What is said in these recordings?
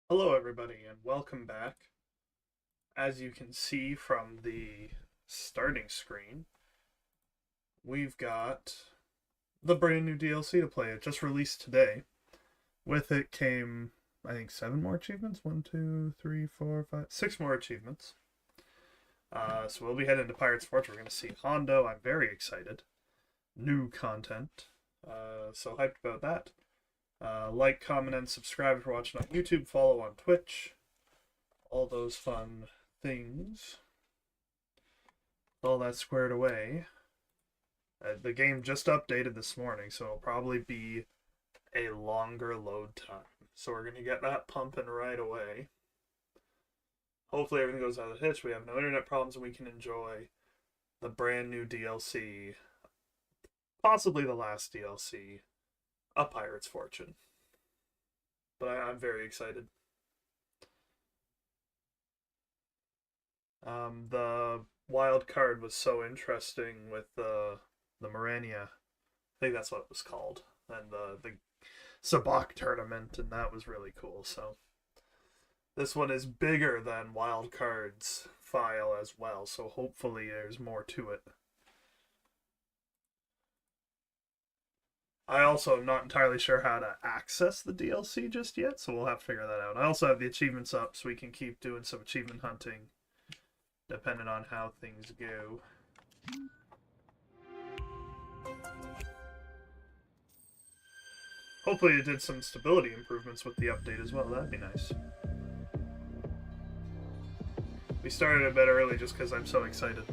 Hello, everybody, and welcome back. As you can see from the starting screen, we've got the brand new DLC to play. It just released today. With it came, I think, 7 more achievements. 1, 2, 3, 4, 5, 6 more achievements. So we'll be heading to Pirate's Forge. We're going to see Hondo. I'm very excited. New content. So hyped about that. Like, comment, and subscribe if you're watching on YouTube. Follow on Twitch. All those fun things. All that squared away. The game just updated this morning, so it'll probably be a longer load time. So we're going to get that pumping right away. Hopefully everything goes out of the hitch. We have no internet problems and we can enjoy the brand new DLC. Possibly the last DLC. A Pirate's Fortune. But I'm very excited. The wild card was so interesting with the Morania. I think that's what it was called. And the Sabak tournament, and that was really cool. So this one is bigger than wild cards file as well, so hopefully there's more to it. I also am not entirely sure how to access the DLC just yet, so we'll have to figure that out. I also have the achievements up so we can keep doing some achievement hunting depending on how things go. Hopefully it did some stability improvements with the update as well. That'd be nice. We started a bit early just because I'm so excited.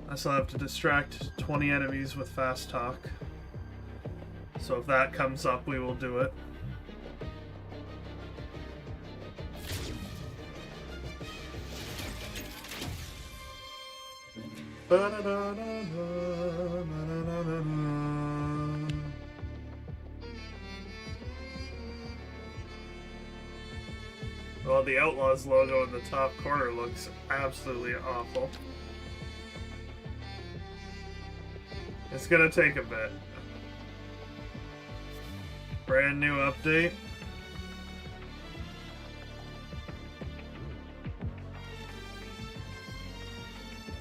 I still have to distract 20 enemies with fast talk. So if that comes up, we will do it. Well, the Outlaws logo in the top corner looks absolutely awful. It's gonna take a bit. Brand new update.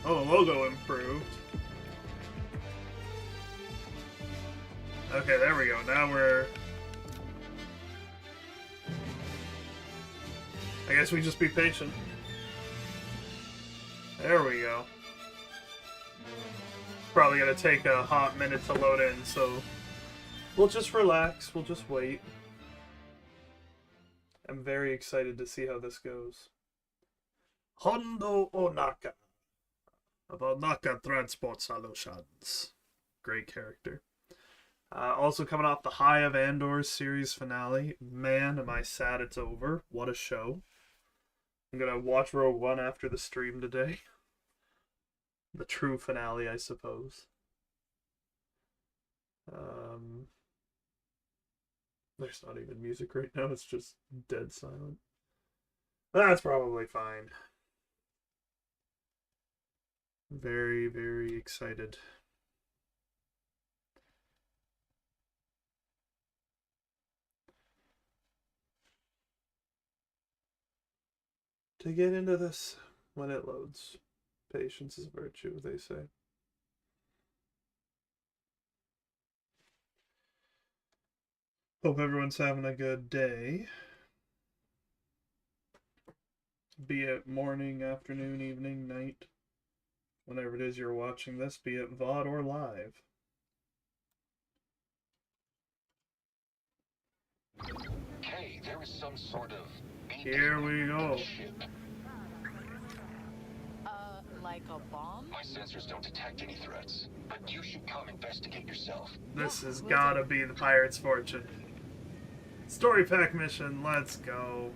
Oh, the logo improved. Okay, there we go. Now we're... I guess we just be patient. There we go. Probably gonna take a hot minute to load in, so we'll just relax, we'll just wait. I'm very excited to see how this goes. Hondo Ohnaka of Ohnaka Transport Solutions. Great character. Also coming off the high of Andor's series finale. Man, am I sad it's over. What a show. I'm gonna watch Rogue One after the stream today. The true finale, I suppose. There's not even music right now, it's just dead silent. That's probably fine. Very, very excited. To get into this when it loads. Patience is a virtue, they say. Hope everyone's having a good day. Be it morning, afternoon, evening, night. Whenever it is you're watching this, be it VOD or live. Hey, there is some sort of... Here we go. Like a bomb? My sensors don't detect any threats, but you should come investigate yourself. This has gotta be the Pirate's Fortune. Story pack mission, let's go.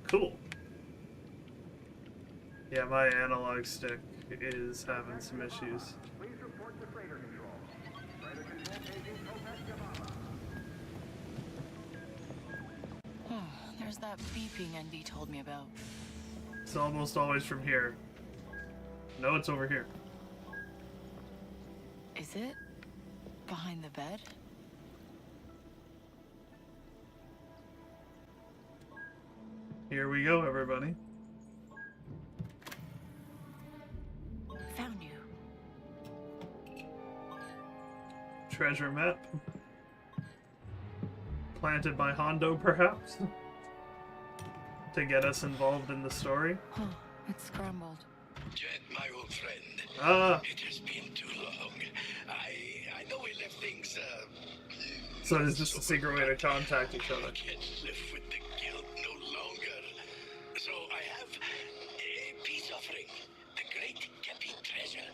Cool. Yeah, my analog stick is having some issues. Please report to freighter control. Freighter control paging Kopex There's that beeping Andy told me about. It's almost always from here. No, it's over here. Is it? Behind the bed? Here we go, everybody. Found you. Treasure map. Planted by Hondo, perhaps? To get us involved in the story. Huh, it's scrambled. Jet, my old friend. Ah, It has been too long. I know we left things, so it's just a secret way to contact each other. I can't live with the guilt no longer. So I have a peace offering. The great Kepi treasure.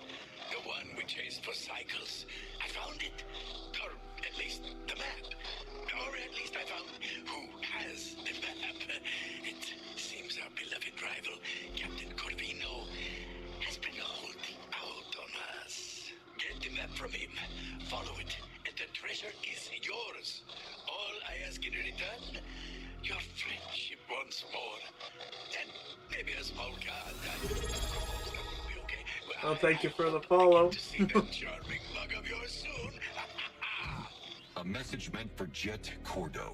The one we chased for cycles. I found it. Or at least the map. Or at least I found who has the map. It seems our beloved rival, Captain Corvino, has been holding out on us. Get the map from him. Follow it. And the treasure is yours. All I ask in return, your friendship once more. And maybe a small card. That will be okay. Well, thank you for the follow. To see that charming mug of yours soon. A message meant for Jet Cordo.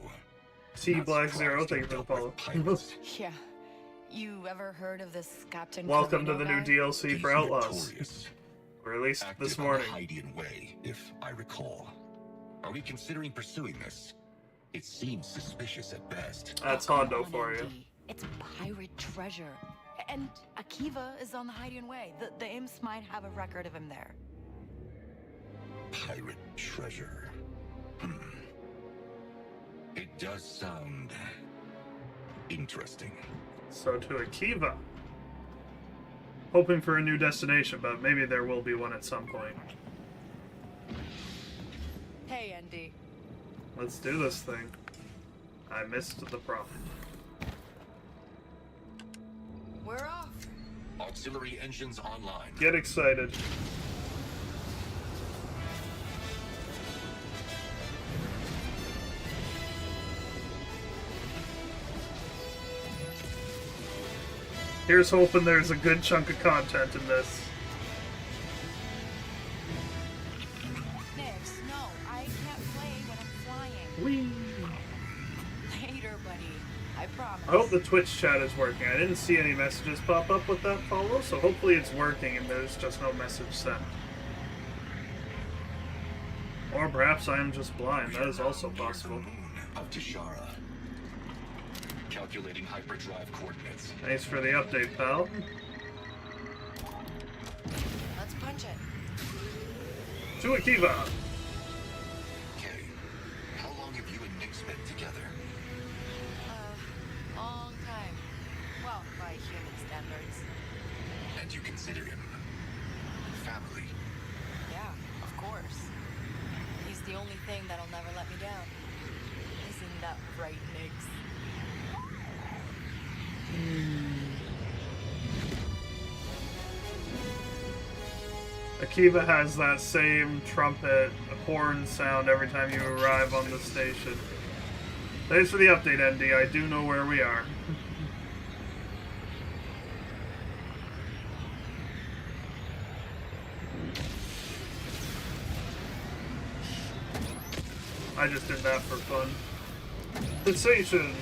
T Not Black surprised Zero, thank you for the dealt follow. with pirates. Yeah. You ever heard of this Captain Welcome to Corvino the new guy? DLC He's for Outlaws. notorious. Released Active this on morning. the Hydian way, if I recall. Are we considering pursuing this? It seems suspicious at best. That's Oh, come Hondo on, for you. Andy. It's pirate treasure. And Akiva is on the Hydian Way. The imps might have a record of him there. Pirate treasure. It does sound interesting. So to Akiva. Hoping for a new destination, but maybe there will be one at some point. Hey, Andy. Let's do this thing. I missed the prompt. We're off. Auxiliary engines online. Get excited. Here's hoping there's a good chunk of content in this. Nix, no, I can't play when I'm flying. Whee! Later, buddy. I promise. I hope the Twitch chat is working. I didn't see any messages pop up with that follow, so hopefully it's working and there's just no message sent. Or perhaps I am just blind. That is also Near the possible. moon of Tishara. Calculating hyperdrive coordinates. Thanks for the update, pal. Let's punch it. To Akiva! Okay. How long have you and Nix been together? Long time. Well, by human standards. And you consider him family? Yeah, of course. He's the only thing that'll never let me down. Isn't that right, Nix? Akiva has that same trumpet horn sound every time you arrive on the station. Thanks for the update, Andy. I do know where we are. I just did that for fun. Sensation!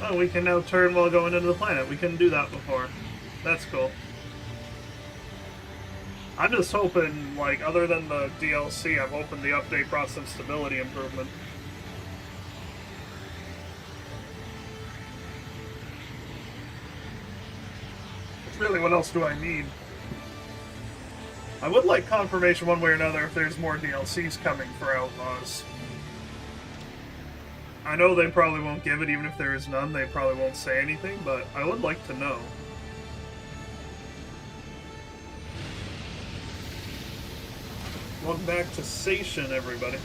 Oh, we can now turn while going into the planet. We couldn't do that before. That's cool. I'm just hoping, like, other than the DLC, I'm hoping the update brought some stability improvement. Really, what else do I need? I would like confirmation one way or another if there's more DLCs coming for Outlaws. I know they probably won't give it, even if there is none, they probably won't say anything, but I would like to know. Welcome back to Station, everybody.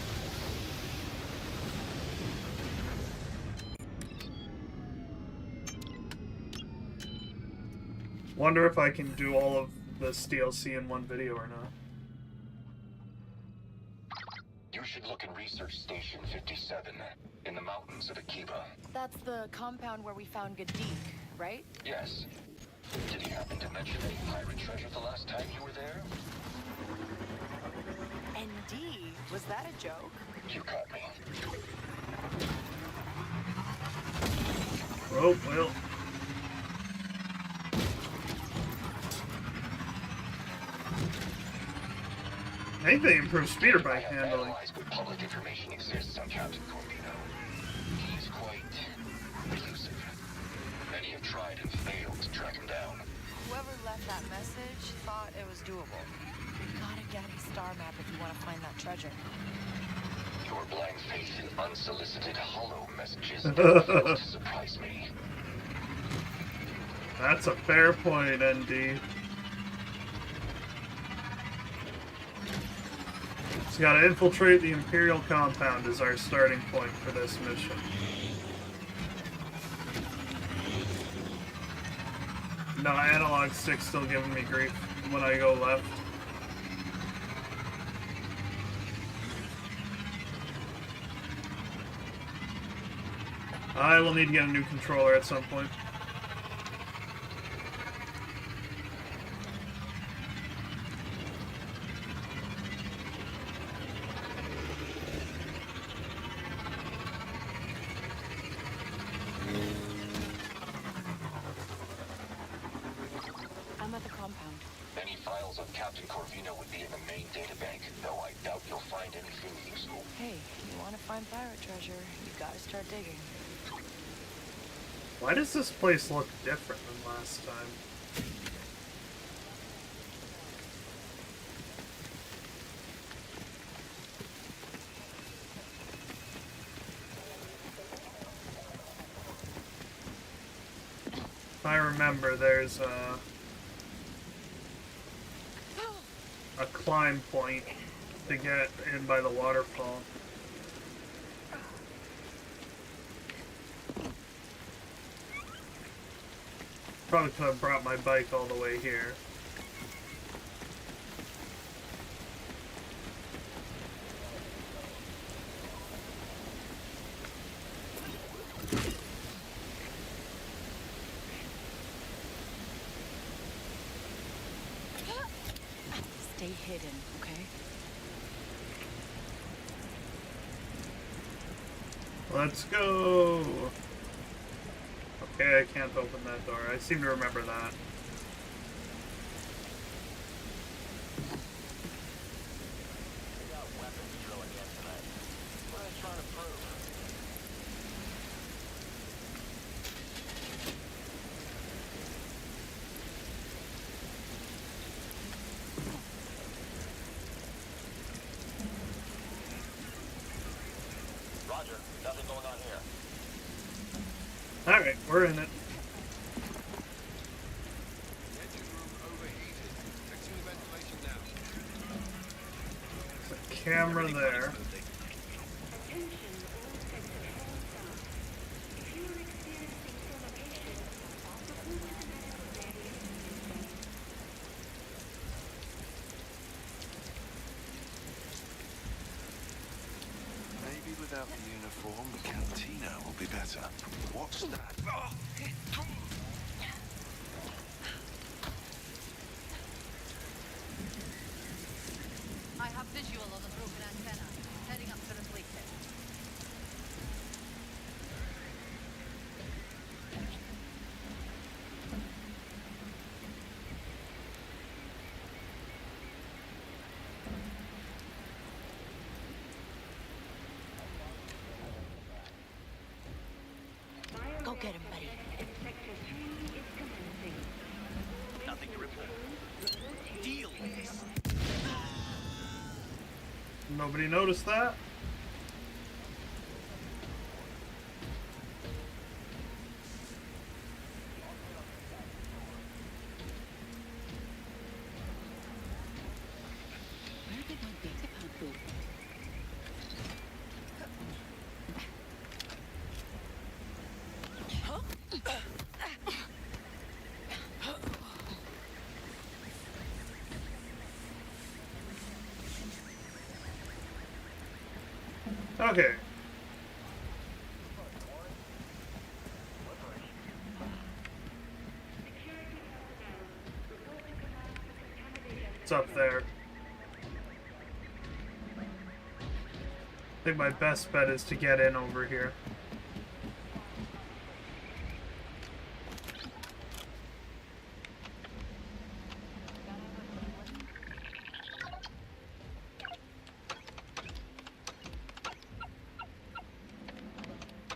Wonder if I can do all of this DLC in one video or not. You should look in Research Station 57 in the mountains of Akiba. That's the compound where we found Gadik, right? Yes. Did he happen to mention any pirate treasure the last time you were there? ND? Was that a joke? You caught me. Oh, well. I think they improved speeder bike I have handling. analyzed what public information exists on Captain Corvino. He is quite elusive. Many have tried and failed to track him down. Whoever left that message thought it was doable. You gotta get his star map if you want to find that treasure. Your blank faith in unsolicited hollow messages fails to surprise me. That's a fair point, ND. So gotta infiltrate the Imperial compound as our starting point for this mission. No, analog stick's still giving me grief when I go left. I will need to get a new controller at some point. I'm at the compound. Any files on Captain Corvino would be in the main databank, though I doubt you'll find anything useful. Hey, you want to find pirate treasure, you gotta start digging. Why does this place look different than last time? If I remember, there's a climb point to get in by the waterfall. Probably could have brought my bike all the way here. Stay hidden, okay? Let's go! Okay, I can't open that door. I seem to remember that. Roger, nothing going on here. Alright, we're in it. There's a camera there. Maybe without the uniform, the cantina will be better. What's that? Oh. I have visual on the broken antenna. Heading up to replace it. Go get him, buddy. Nothing to report. Deal with this. Nobody noticed that? Where did my big Okay. It's up there. I think my best bet is to get in over here.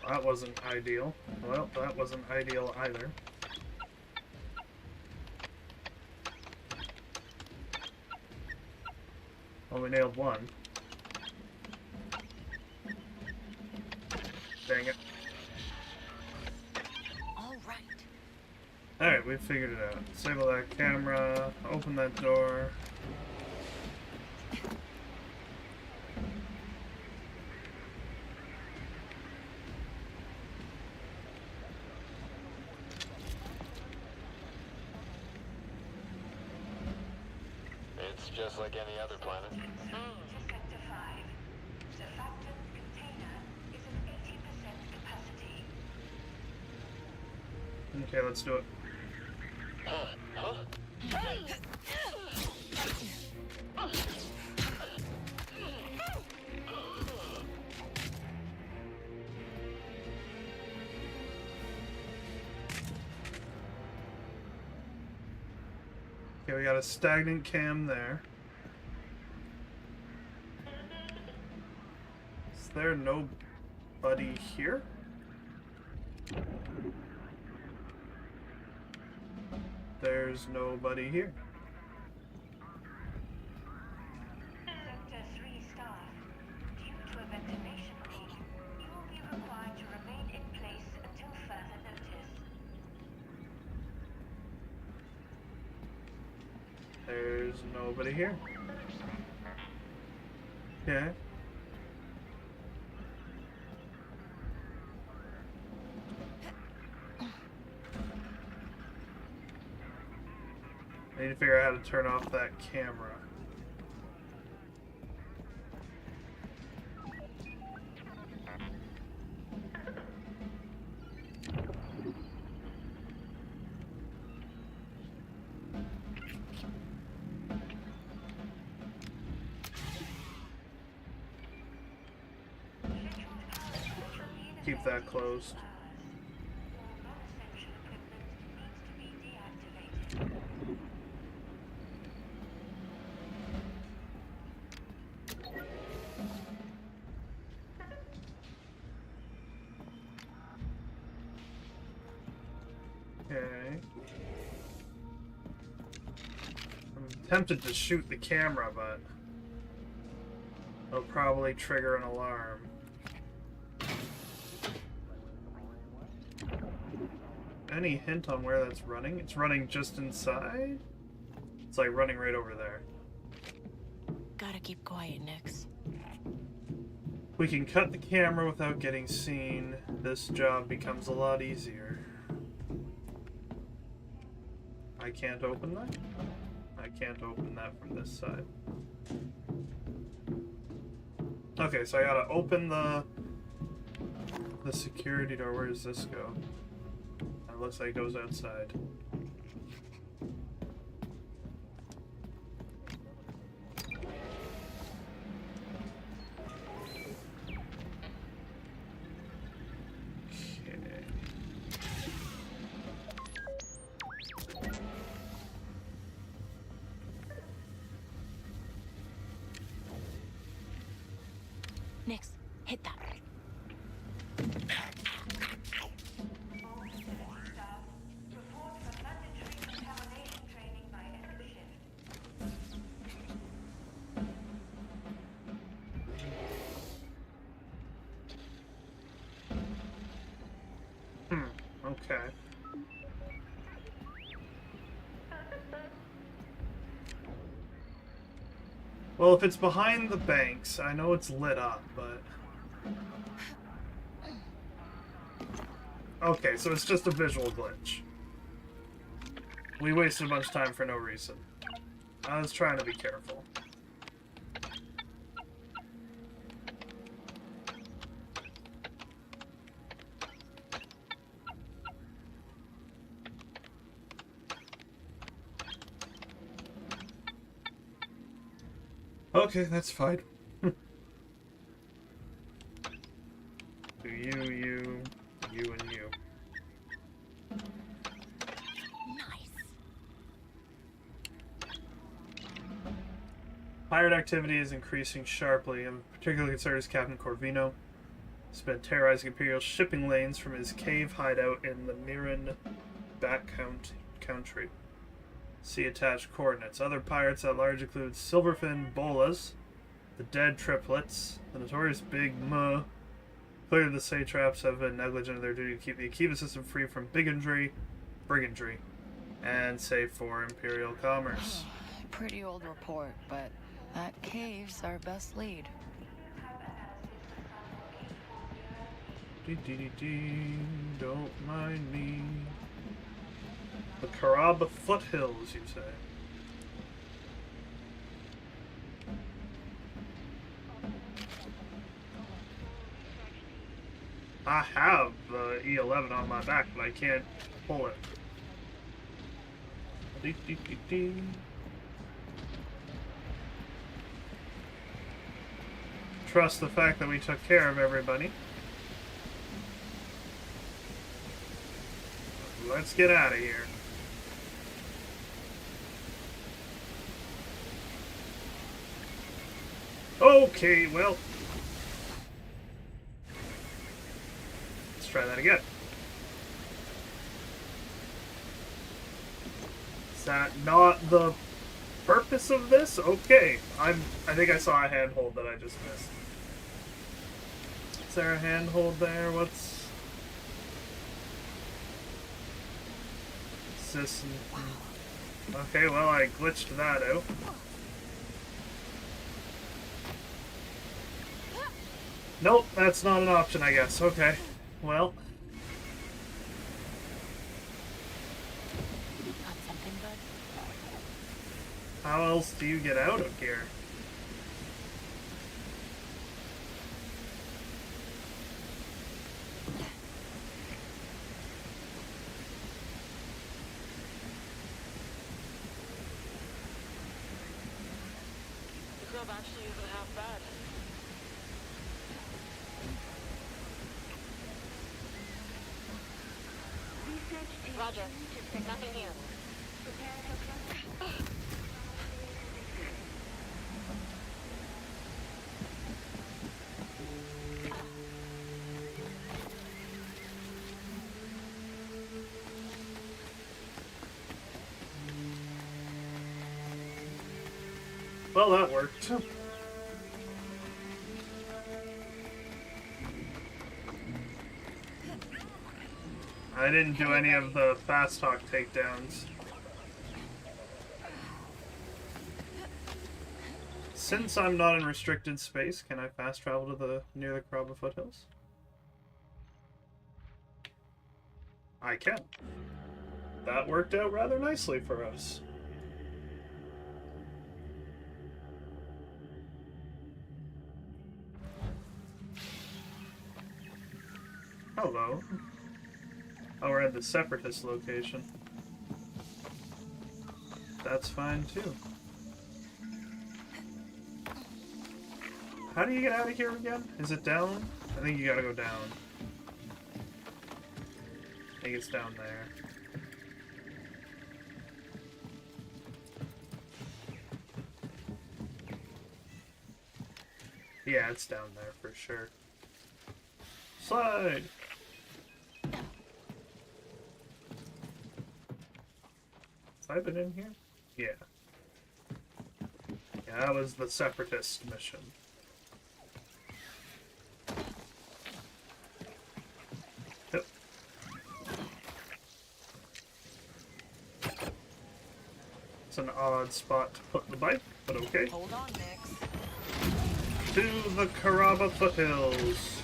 That wasn't ideal. Well, that wasn't ideal either. Well, we nailed one. Dang it. All right. Alright, we figured it out. Disable that camera, open that door. It's just like any other planet. Okay, let's do it. Okay, we got a stagnant cam there. Is there nobody here? There's nobody here. Sector 3 staff, due to a ventilation leak, you will be required to remain in place until further notice. There's nobody here. Okay. I need to figure out how to turn off that camera. Keep that closed. All non-essential equipment needs to be deactivated. Okay. I'm tempted to shoot the camera, but it'll probably trigger an alarm. Any hint on where that's running? It's running just inside? It's like running right over there. Gotta keep quiet, Nix. We can cut the camera without getting seen. This job becomes a lot easier. I can't open that? I can't open that from this side. Okay, so I gotta open the security door. Where does this go? It looks like it goes outside. Okay. Nix, hit that. Staff, report for mandatory contamination training by end of shift. Okay. Well, if it's behind the banks, I know it's lit up, but... Okay, so it's just a visual glitch. We wasted a bunch of time for no reason. I was trying to be careful. Okay, that's fine. Do you, and you. Nice. Pirate activity is increasing sharply. I'm particularly concerned as Captain Corvino has been terrorizing Imperial shipping lanes from his cave hideout in the Miran back country. See attached coordinates. Other pirates at large include Silverfin Bolas, the Dead Triplets, the notorious Big Muh. Clearly the satraps have been negligent of their duty to keep the Akiva system free from brigandry, and safe for Imperial commerce. Pretty old report, but that cave's our best lead. Don't mind me. The Karaba foothills, you say? I have the E11 on my back, but I can't pull it. Trust the fact that we took care of everybody. Let's get out of here. Okay, well. Let's try that again. Is that not the purpose of this? Okay. I think I saw a handhold that I just missed. Is there a handhold there? What's this? Okay, well, I glitched that out. Nope, that's not an option, I guess. Okay, well. Got something good? How else do you get out of here? The club actually isn't half bad. Roger. Nothing here. Well, that worked. I didn't do any of the fast talk takedowns. Since I'm not in restricted space, can I fast travel to the near the Karaba foothills? I can. That worked out rather nicely for us. Hello. Oh, we're at the Separatist location. That's fine, too. How do you get out of here again? Is it down? I think you gotta go down. I think it's down there. Yeah, it's down there for sure. Slide! Have I been in here? Yeah. Yeah, that was the Separatist mission. Yep. It's an odd spot to put the bike, but okay. Hold on, Nix. To the Karaba foothills.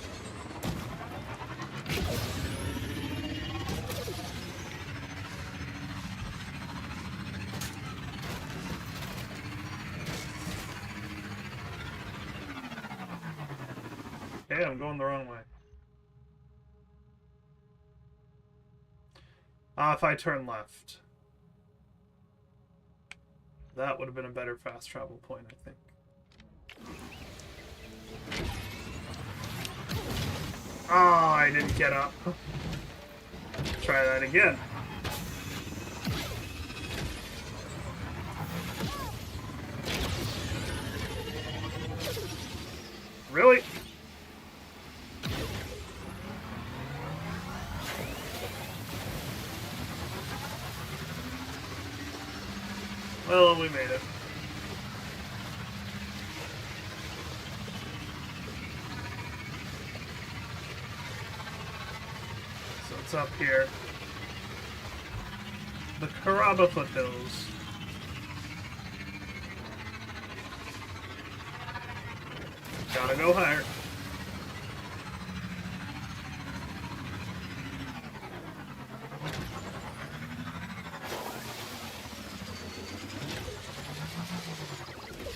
Okay, I'm going the wrong way. If I turn left. That would have been a better fast travel point, I think. Oh, I didn't get up. Try that again. Really? Well, we made it. So it's up here. The Karaba foothills. Gotta go higher.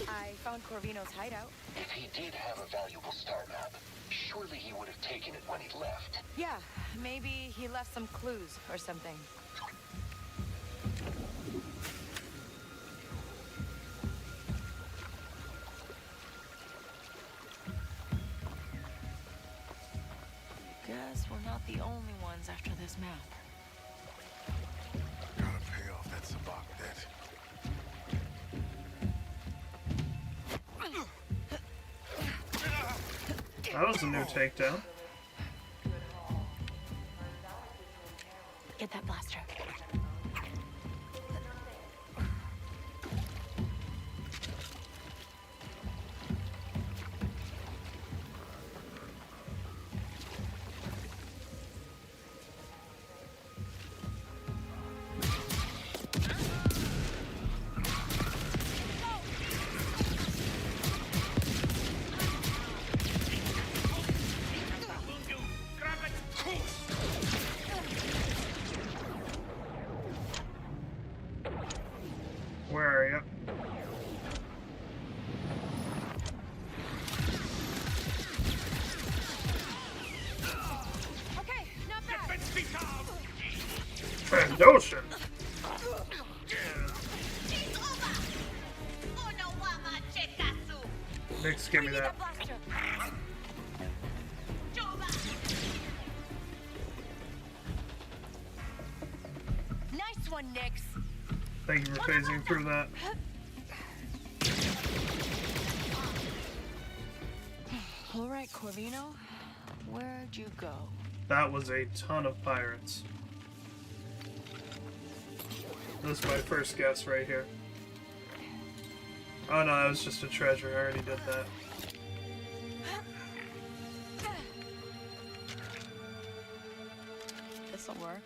I found Corvino's hideout. If he did have a valuable star map, surely he would have taken it when he left. Yeah, maybe he left some clues or something. Guess we're not the only ones after this map. Gotta pay off that Sabak debt. That was a new takedown. Get that blaster. Where are you? Okay, not bad. Trandoshan. Nix, give me that. Blaster. Nice one, Nix. Thank you for phasing through that. All right, Corvino. Where'd you go? That was a ton of pirates. This is my first guess right here. Oh no, that was just a treasure. I already did that. This'll work.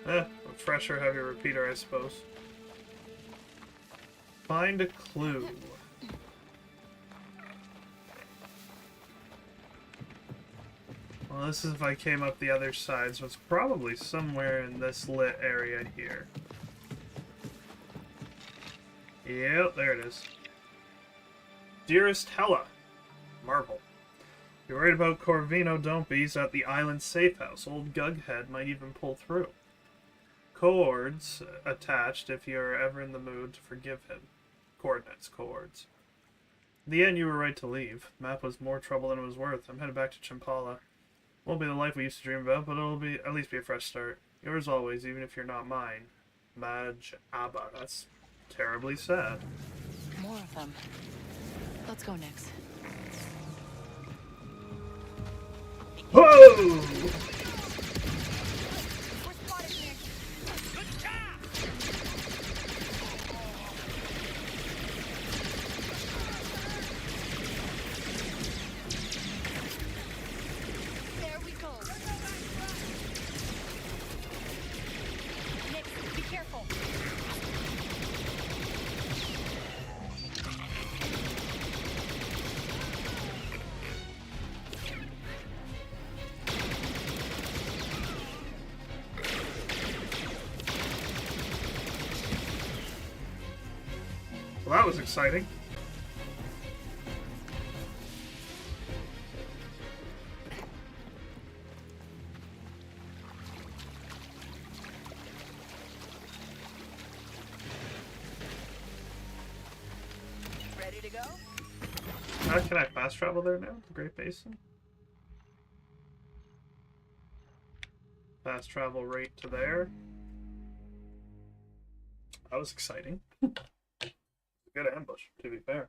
A fresher, heavy repeater, I suppose. Find a clue. Well, this is if I came up the other side, so it's probably somewhere in this lit area here. Yep, there it is. Dearest Hella, Marvel. You're worried about Corvino, don't be. He's at the island safe house. Old Gughead might even pull through. Coords attached if you're ever in the mood to forgive him. Coordinates, coords. In the end, you were right to leave. Map was more trouble than it was worth. I'm headed back to Chimpala. Won't be the life we used to dream about, but it'll be at least be a fresh start. Yours always, even if you're not mine. Maj Abba. That's terribly sad. More of them. Let's go, Nix. Whoa! We're spotted, Nix. There we go. Nix, be careful. Well, that was exciting. Ready to go? Can I fast travel there now? The Great Basin? Fast travel right to there. That was exciting. Good ambush, to be fair.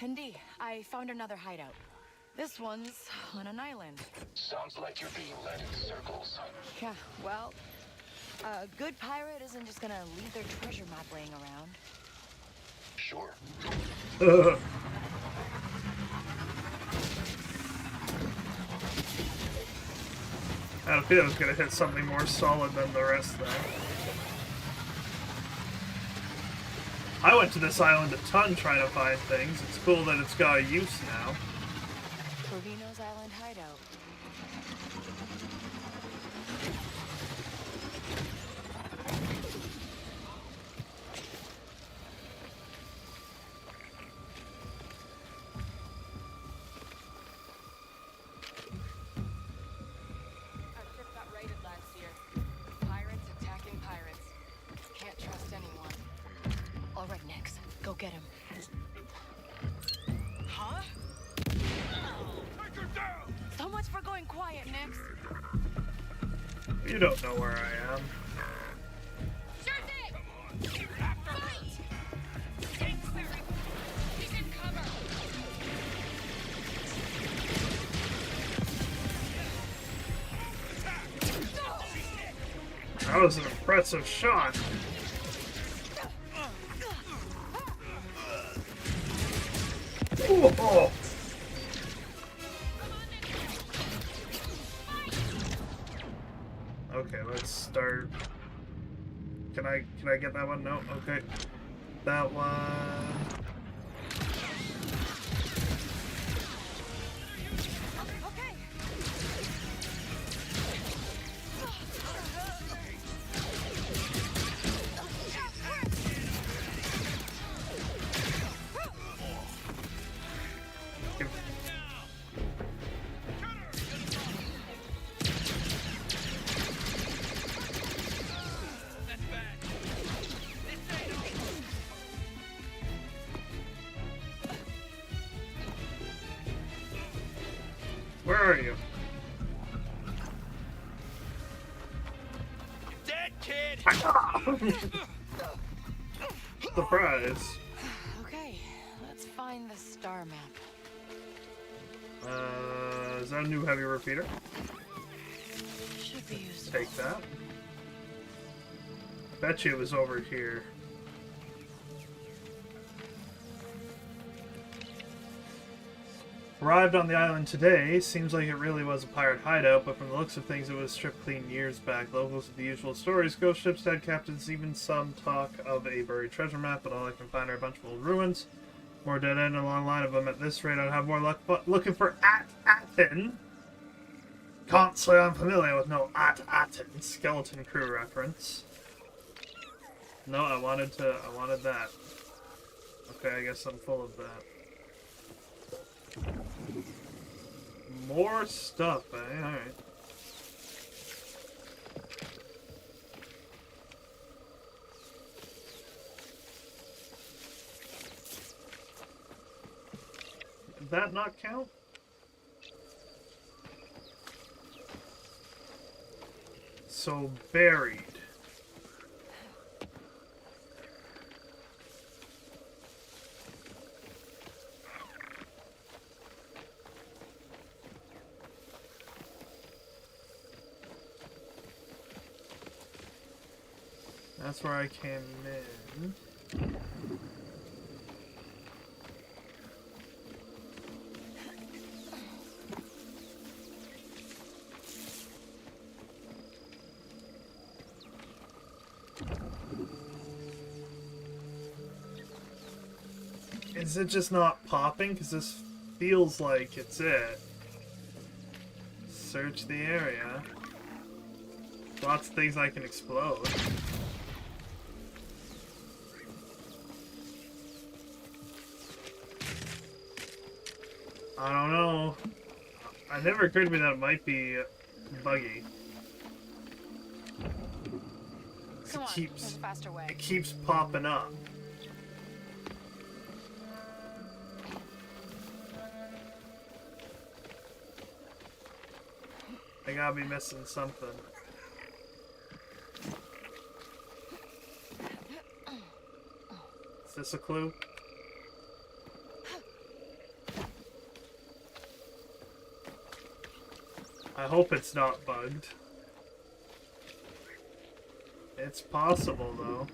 Indy, I found another hideout. This one's on an island. Sounds like you're being led in circles. Yeah, well, a good pirate isn't just gonna leave their treasure map laying around. Sure. I had a feeling I was gonna hit something more solid than the rest there. I went to this island a ton trying to find things. It's cool that it's got a use now. Corvino's Island hideout. Our ship got raided last year. Pirates attacking pirates. Can't trust anyone. All right, Nix, go get him. Huh? So much for going quiet, Nix. You don't know where I am. Sure thing! Fight! Kingsbury! He's in cover! That was an impressive shot. Whoa. Okay, let's start. Can I get that one? No. Okay. That one. Okay. Where are you? Dead kid! Surprise. Okay, let's find the star map. Is that a new heavy repeater? Should be useful. Take that. Bet you it was over here. Arrived on the island today. Seems like it really was a pirate hideout, but from the looks of things it was stripped clean years back. Locals with the usual stories, ghost ships, dead captains, even some talk of a buried treasure map, but all I can find are a bunch of old ruins. More dead end, a long line of them. At this rate, I'd have more luck looking for Atten. Can't say I'm familiar with no Atten. Skeleton Crew reference. No, I wanted that. Okay, I guess I'm full of that. More stuff, eh? Alright. Did that not count? So, buried. That's where I came in. Is it just not popping? Because this feels like it's it. Search the area. Lots of things I can explode. I don't know. It never occurred to me that it might be buggy. Come on, there's a faster way. It keeps popping up. I gotta be missing something. Is this a clue? I hope it's not bugged. It's possible, though.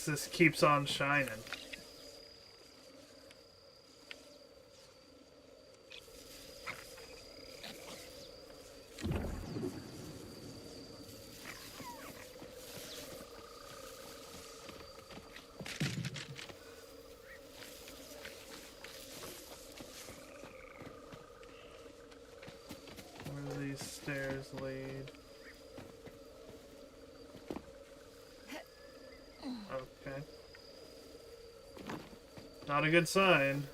This keeps on shining. Where do these stairs lead? Okay. Not a good sign.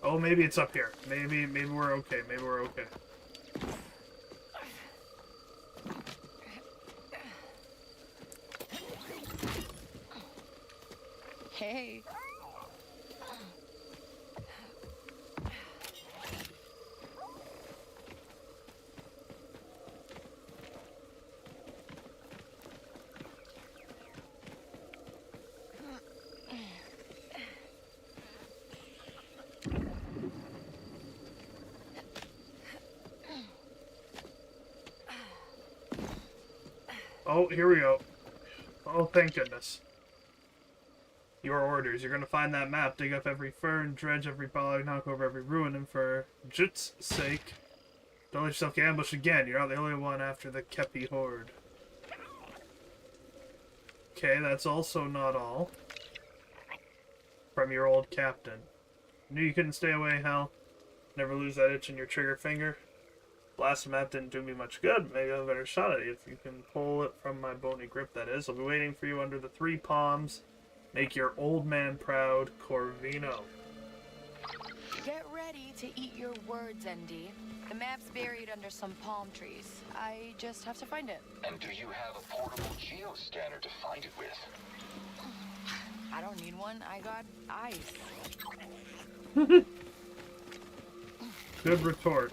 Oh, maybe it's up here. Maybe we're okay. Maybe we're okay. Hey. Oh, here we go. Oh, thank goodness. Your orders. You're gonna find that map, dig up every fern, dredge every bog, knock over every ruin, and for Jut's sake, don't let yourself get ambushed again. You're not the only one after the Kepi horde. Okay, that's also not all. From your old captain. Knew you couldn't stay away, Hal. Never lose that itch in your trigger finger. Blasting map didn't do me much good. Maybe I have a better shot at it if you can pull it from my bony grip, that is. I'll be waiting for you under the 3 palms. Make your old man proud, Corvino. Get ready to eat your words, ND. The map's buried under some palm trees. I just have to find it. And do you have a portable geoscanner to find it with? I don't need one. I got ice. Good retort.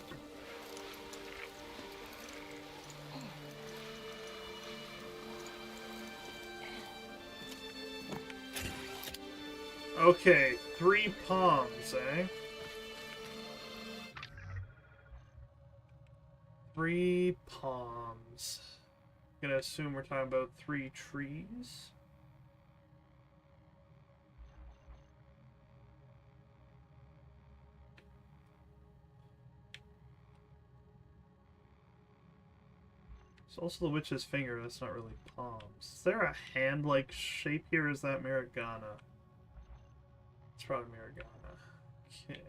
Okay, 3 palms, eh? 3 palms. I'm gonna assume we're talking about 3 trees. It's also the witch's finger, that's not really palms. Is there a hand-like shape here, or is that Miragana? It's probably Miragana. Okay.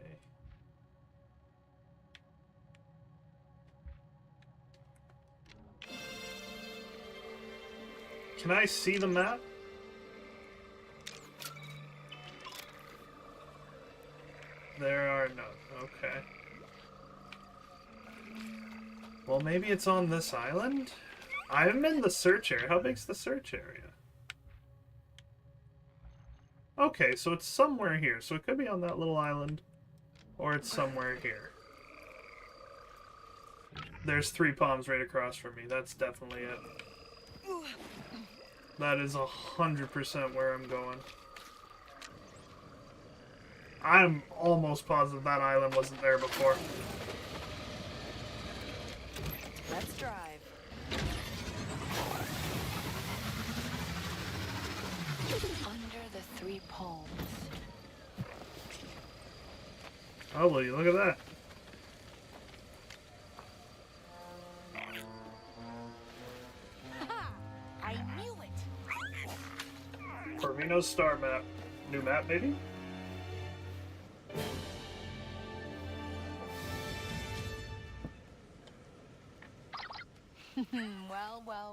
Can I see the map? There are none. Okay. Well, maybe it's on this island? I'm in the search area. How big's the search area? Okay, so it's somewhere here. So it could be on that little island, or it's somewhere here. There's 3 palms right across from me. That's definitely it. That is 100% where I'm going. I'm almost positive that island wasn't there before. Let's drive. Under the 3 palms. Oh, will you look at that? I knew it. Corvino's star map. New map, maybe?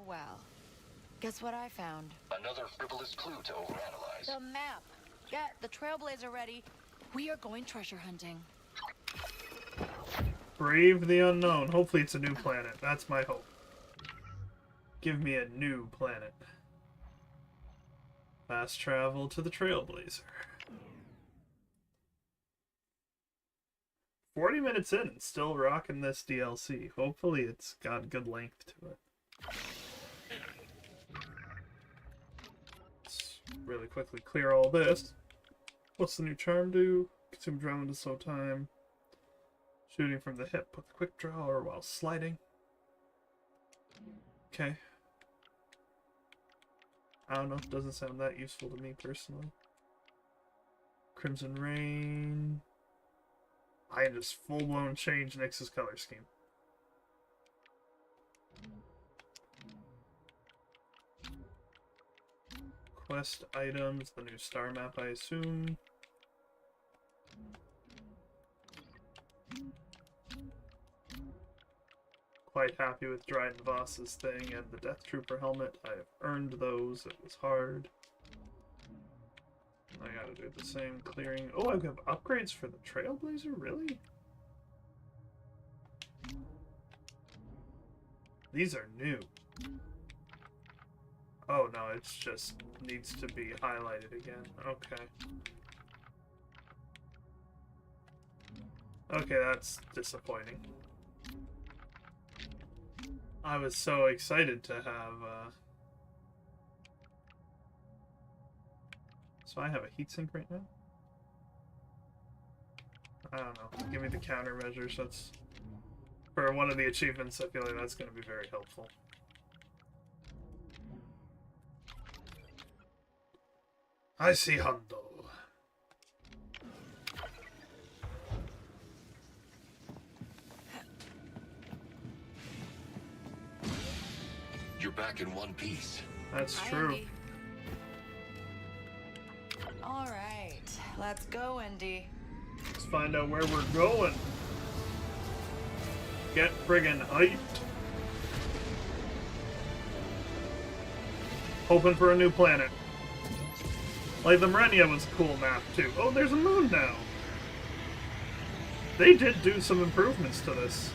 Well. Guess what I found? Another frivolous clue to overanalyze. The map. Get the Trailblazer ready. We are going treasure hunting. Brave the unknown. Hopefully it's a new planet. That's my hope. Give me a new planet. Fast travel to the Trailblazer. 40 minutes in and still rocking this DLC. Hopefully it's got good length to it. Let's really quickly clear all this. What's the new charm do? Consume adrenaline to slow time. Shooting from the hip with a quick draw or while sliding. Okay. I don't know, it doesn't sound that useful to me personally. Crimson Rain. I just full-blown change Nyx's color scheme. Quest items, the new star map, I assume. Quite happy with Dryden Voss's thing and the Death Trooper helmet. I have earned those. It was hard. I gotta do the same clearing. Oh, I have upgrades for the Trailblazer? Really? These are new. Oh no, it's just needs to be highlighted again. Okay. Okay, that's disappointing. I was so excited to have, So I have a heatsink right now? I don't know. Give me the countermeasures. That's... For one of the achievements, I feel like that's going to be very helpful. I see Hondo. You're back in one piece. That's Hi, true. Indy. All right, let's go, Indy. Let's find out where we're going. Get friggin' hyped. Hoping for a new planet. Like the Marenia was a cool map too. Oh, there's a moon now. They did do some improvements to this.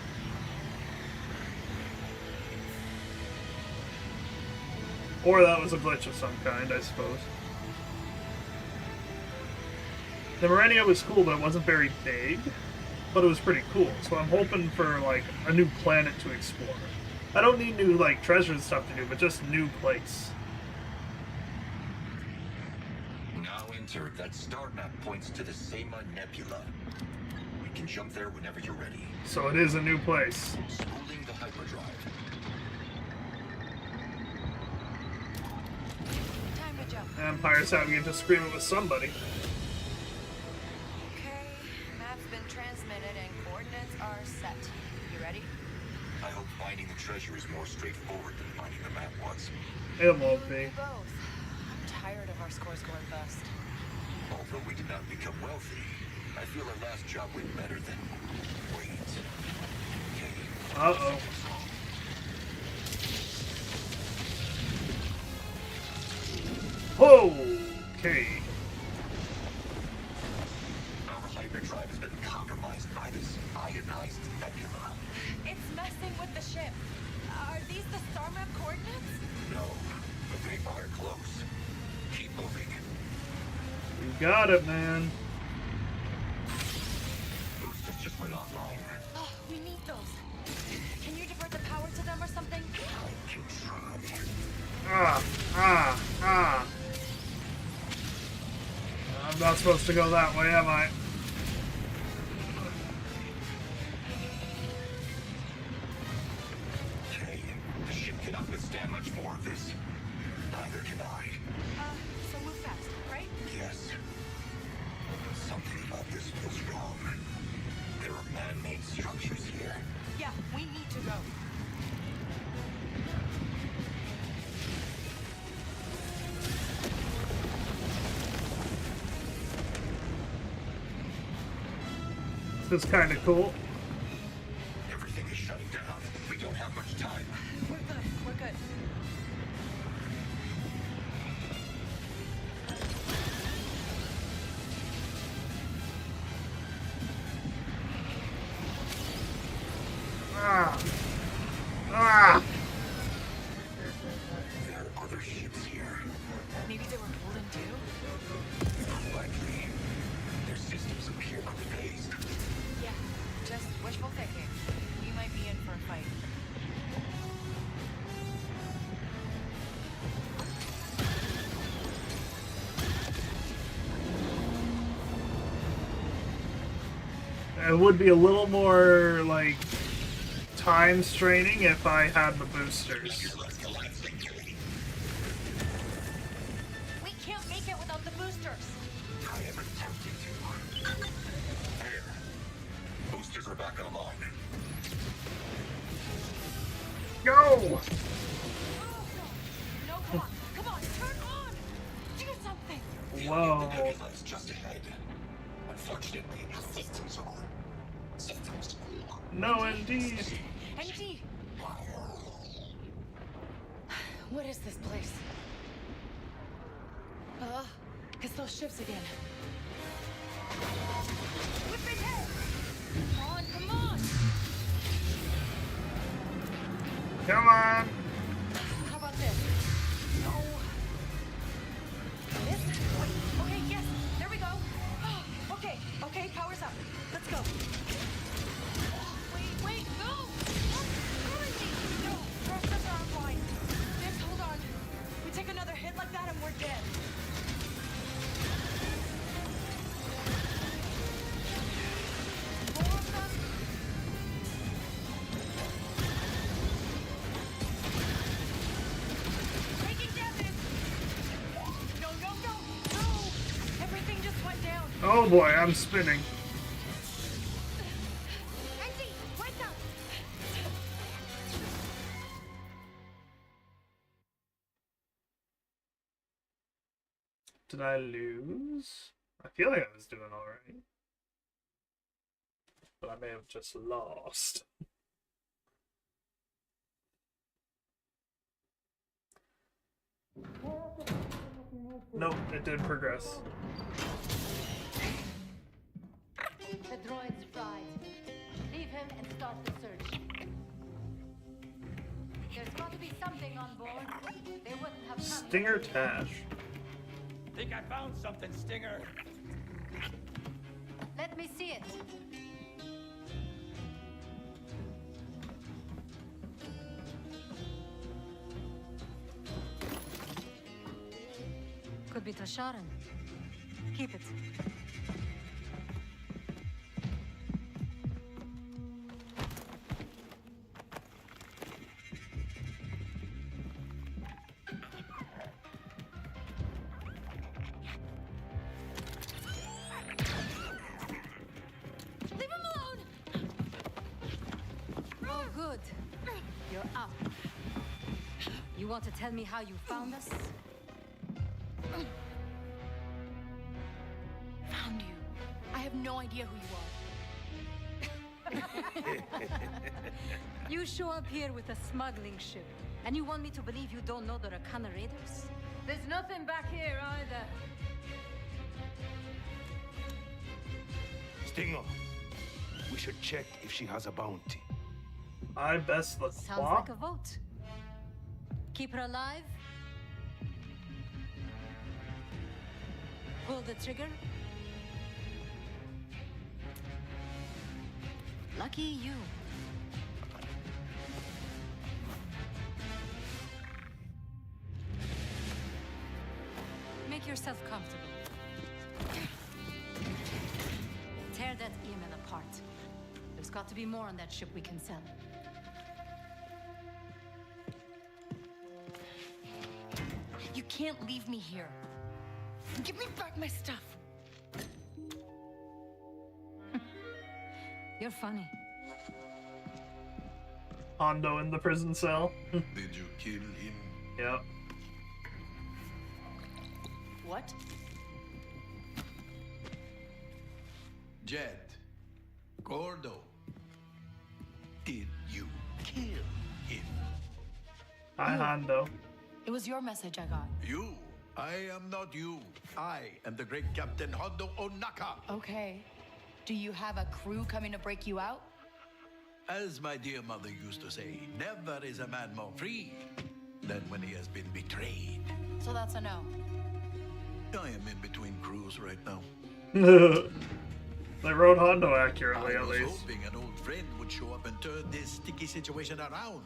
Or that was a glitch of some kind, I suppose. The Marenia was cool, but it wasn't very big. But it was pretty cool, so I'm hoping for, like, a new planet to explore. I don't need new, like, treasure and stuff to do, but just new place. Now enter. That star map points to the Sema Nebula. We can jump there whenever you're ready. So it is a new place. Spooling the hyperdrive. Time to jump. Empire's having a disagreement with somebody. Okay, map's been transmitted and coordinates are set. You ready? I hope finding the treasure is more straightforward than finding the map was. It won't be. We both. I'm tired of our scores going bust. Although we did not become wealthy, I feel our last job went better than... Wait. Okay. Uh-oh. Whoa! Okay. Our hyperdrive has been compromised by this ionized nebula. It's messing with the ship. Are these the star map coordinates? No, but they are close. Keep moving. You got it, man. Boosters just went offline. Oh, we need those. Can you divert the power to them or something? I can try. Ah. I'm not supposed to go that way, am I? Okay, the ship cannot withstand much more of this. Neither can I. So move fast, right? Yes. Something about this feels wrong. There are man-made structures here. Yeah, we need to go. This is kind of cool. Everything is shutting down. We don't have much time. We're good, we're good. Ah! There are other ships here. Maybe they were pulled in too? Likely. Their systems appear unfazed. Yeah, it would be a little more, like, time straining if I had the boosters. We can't make it without the boosters. I am attempting to. Here. Boosters are back online. Go! Oh, no, come on, turn on! Do something! Whoa. That's just ahead. Unfortunately, systems are. Systems. No, indeed. NG! What is this place? It's those ships again. Whip it head! Come on, come on! Come on. How about this? No. This? Wait, okay, yes, there we go. Okay, power's up. Let's go. Wait, no! No, thrusters are offline. Just hold on. We take another hit like that and we're dead. More of them? Taking damage! No! Everything just went down. Oh boy, I'm spinning. Angie, wake up! Did I lose? I feel like I was doing alright. But I may have just lost. Nope, it did progress. The droid's fried. Leave him and start the search. There's got to be something on board. They wouldn't have come. Stinger Tash. Think I found something, Stinger. Let me see it. Could be Tasharan. Keep it. Leave him alone! Oh, good. You're up. You want to tell me how you found us? Found you. I have no idea who you are. You show up here with a smuggling ship, and you want me to believe you don't know the Rakana raiders? There's nothing back here either. Stinger, we should check if she has a bounty. I best the Sounds claw. like a vote. Keep her alive. Pull the trigger. Lucky you. Make yourself comfortable. Tear that Eamon apart. There's got to be more on that ship we can sell. You can't leave me here. Give me back my stuff. You're funny. Hondo in the prison cell. Did you kill him? Yep. What? Jet. Gordo. Did you kill him? Hi, Hondo. It was your message I got. You? I am not you. I am the great Captain Hondo Ohnaka. Okay. Do you have a crew coming to break you out? As my dear mother used to say, never is a man more free than when he has been betrayed. So that's a no. I am in between crews right now. They wrote Hondo accurately, I at was least. hoping an old friend would show up and turn this sticky situation around.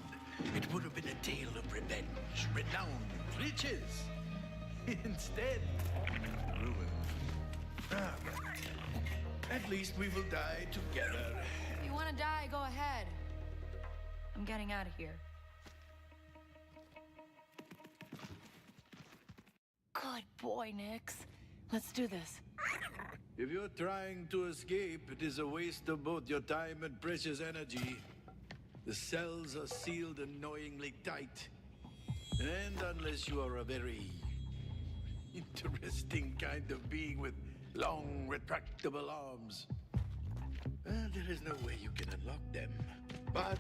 It would have been a tale of revenge, renown, riches. Instead, ruin. Ah, but At least we will die together. If you want to die, go ahead. I'm getting out of here. Good boy, Nix. Let's do this. If you're trying to escape, it is a waste of both your time and precious energy. The cells are sealed annoyingly tight. And unless you are a very interesting kind of being with long, retractable arms, there is no way you can unlock them. But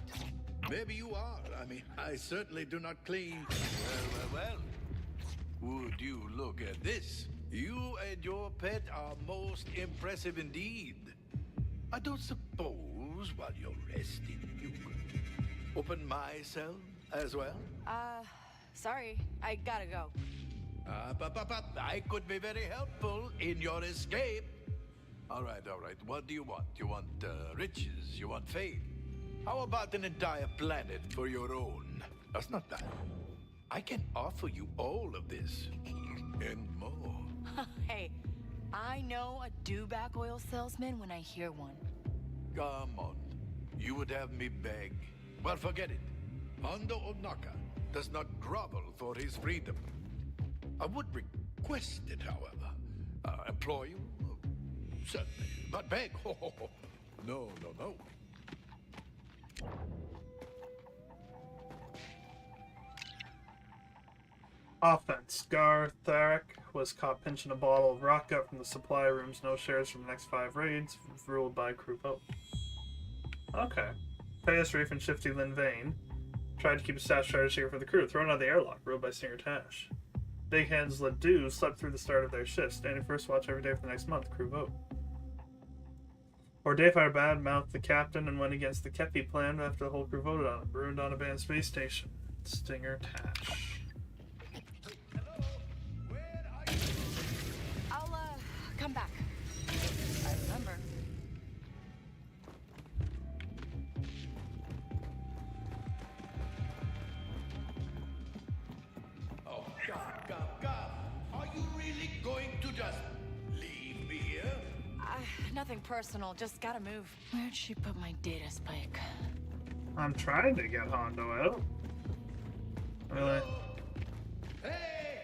maybe you are. I mean, I certainly do not claim. Well. Would you look at this? You and your pet are most impressive indeed. I don't suppose while you're resting, you could open my cell as well? Sorry. I gotta go. I could be very helpful in your escape. All right. What do you want? You want riches? You want fame? How about an entire planet for your own? That's not bad. I can offer you all of this and more. Hey, I know a do-back oil salesman when I hear one. Come on. You would have me beg. Well, forget it. Hondo Ohnaka does not grovel for his freedom. I would request it, however. Employ you? Certainly. But beg? No. Offense. Gartharic was caught pinching a bottle of rock gut from the supply rooms. No shares from the next 5 raids. Ruled by crew vote. Okay. Payas Reef and Shifty Lin Vane tried to keep a stash charter secret for the crew. Thrown out of the airlock. Ruled by Singer Tash. Big Hands Ledoux slept through the start of their shift. Standing first watch every day for the next month. Crew vote. Or Dayfire badmouthed the captain and went against the Kepi plan after the whole crew voted on it. Ruined on a banned space station. Stinger Tash. Come back. I remember. Oh, come. Are you really going to just leave me here? Nothing personal, just gotta move. Where'd she put my data spike? I'm trying to get Hondo out. Really? Hey!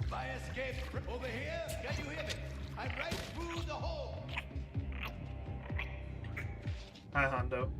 My escape over here? Can you hear me? I'm right through the hole. Hi, Hondo.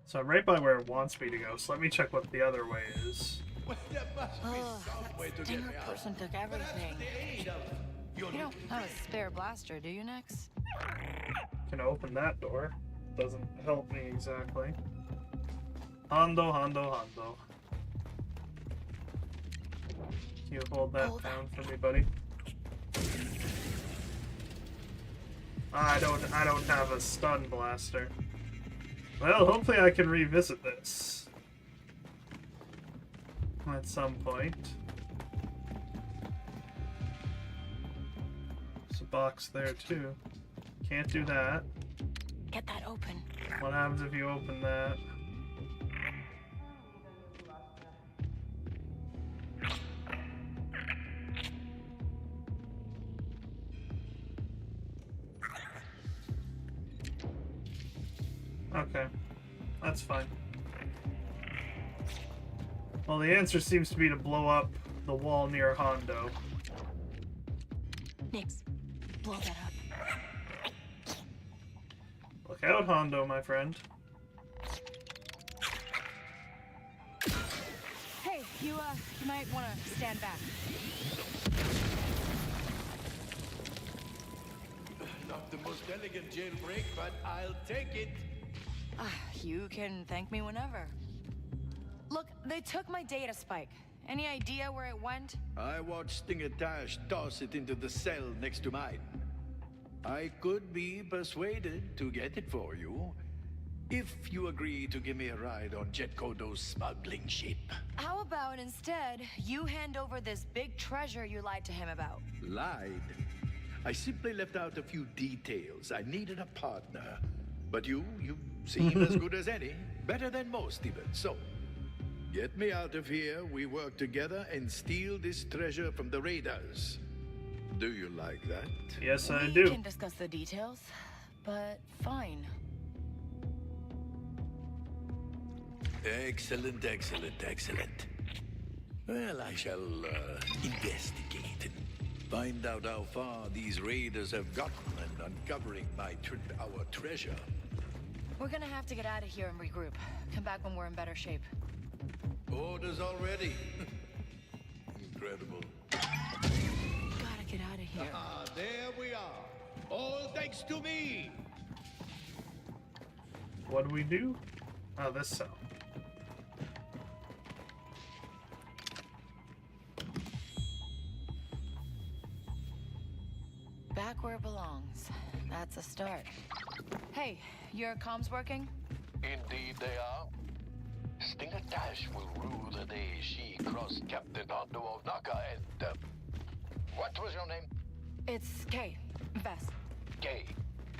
So I'm right by where it wants me to go, so let me check what the other way is. Well, there must be some way to get Stinger me out. person took everything. You don't have a spare blaster, do you, Nix? Can open that door. Doesn't help me exactly. Hondo. Can you hold that down for me, buddy? I don't have a stun blaster. Well, hopefully I can revisit this at some point. There's a box there too. Can't do that. Get that open. What happens if you open that? Okay, that's fine. Well, the answer seems to be to blow up the wall near Hondo. Nix, blow that up. Look out, Hondo, my friend. Hey, you might want to stand back. Not the most elegant jailbreak, but I'll take it. You can thank me whenever. Look, they took my data spike. Any idea where it went? I watched Stinger Tash toss it into the cell next to mine. I could be persuaded to get it for you, If you agree to give me a ride on Jet Kodo's smuggling ship. How about instead, you hand over this big treasure you lied to him about? Lied? I simply left out a few details. I needed a partner. But you seem as good as any. Better than most, even. So, get me out of here. We work together and steal this treasure from the raiders. Do you like that? Yes, I We do. can discuss the details, but fine. Excellent, excellent, excellent. Well, I shall investigate and find out how far these raiders have gotten in uncovering our treasure. We're gonna have to get out of here and regroup. Come back when we're in better shape. Orders already. Incredible. Gotta get out of here. Ah, there we are. All thanks to me. What do we do? Oh, this cell. Back where it belongs. That's a start. Hey, your comms working? Indeed they are. Stinger Dash will rue the day she crossed Captain Hondo Ohnaka and, what was your name? It's Kay. Vess. Gay.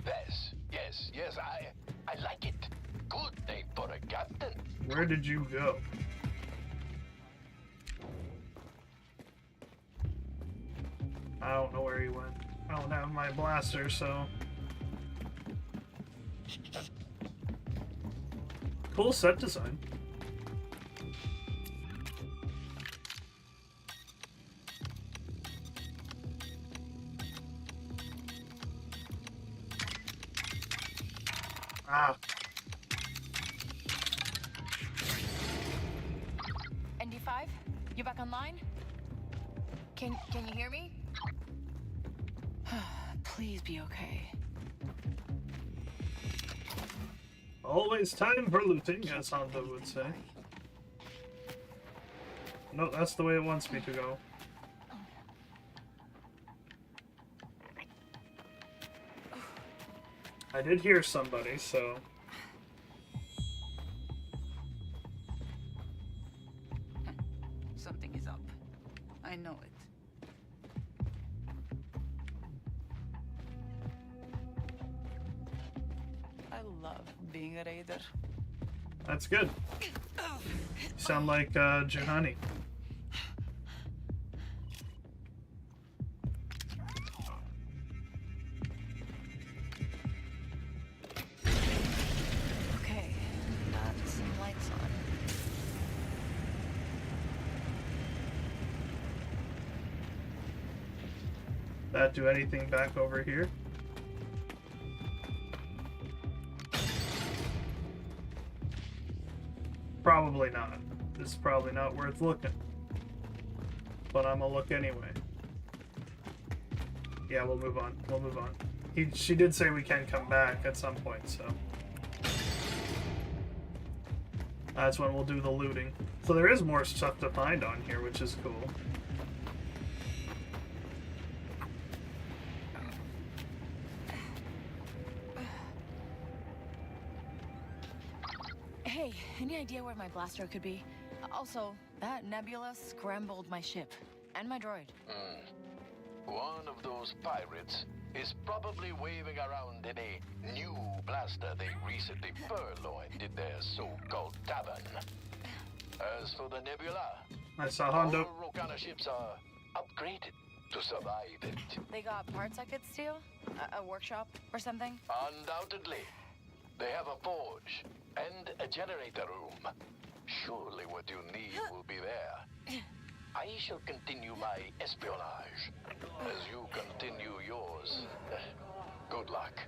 Vess. Yes, I like it. Good name for a captain. Where did you go? I don't know where he went. I don't have my blaster, so... Cool set design. Ah. ND5, you back online? Can you hear me? Please be okay. Always time for looting, as Hondo would say. No, that's the way it wants me to go. I did hear somebody, so... Something is up. I know it. I love being a raider. That's good. You sound like Juhani. Okay, got some lights on. That do anything back over here? Probably not. This is probably not worth looking. But I'm gonna look anyway. Yeah, we'll move on. We'll move on. She did say we can come back at some point, so... That's when we'll do the looting. So there is more stuff to find on here, which is cool. Hey, any idea where my blaster could be? Also, that nebula scrambled my ship. And my droid. One of those pirates is probably waving around in a new blaster they recently purloined in their so-called tavern. As for the nebula, I saw Hondo. all Rokana ships are upgraded to survive it. They got parts I could steal? A workshop or something? Undoubtedly. They have a forge and a generator room. Surely what you need will be there. I shall continue my espionage as you continue yours. Good luck.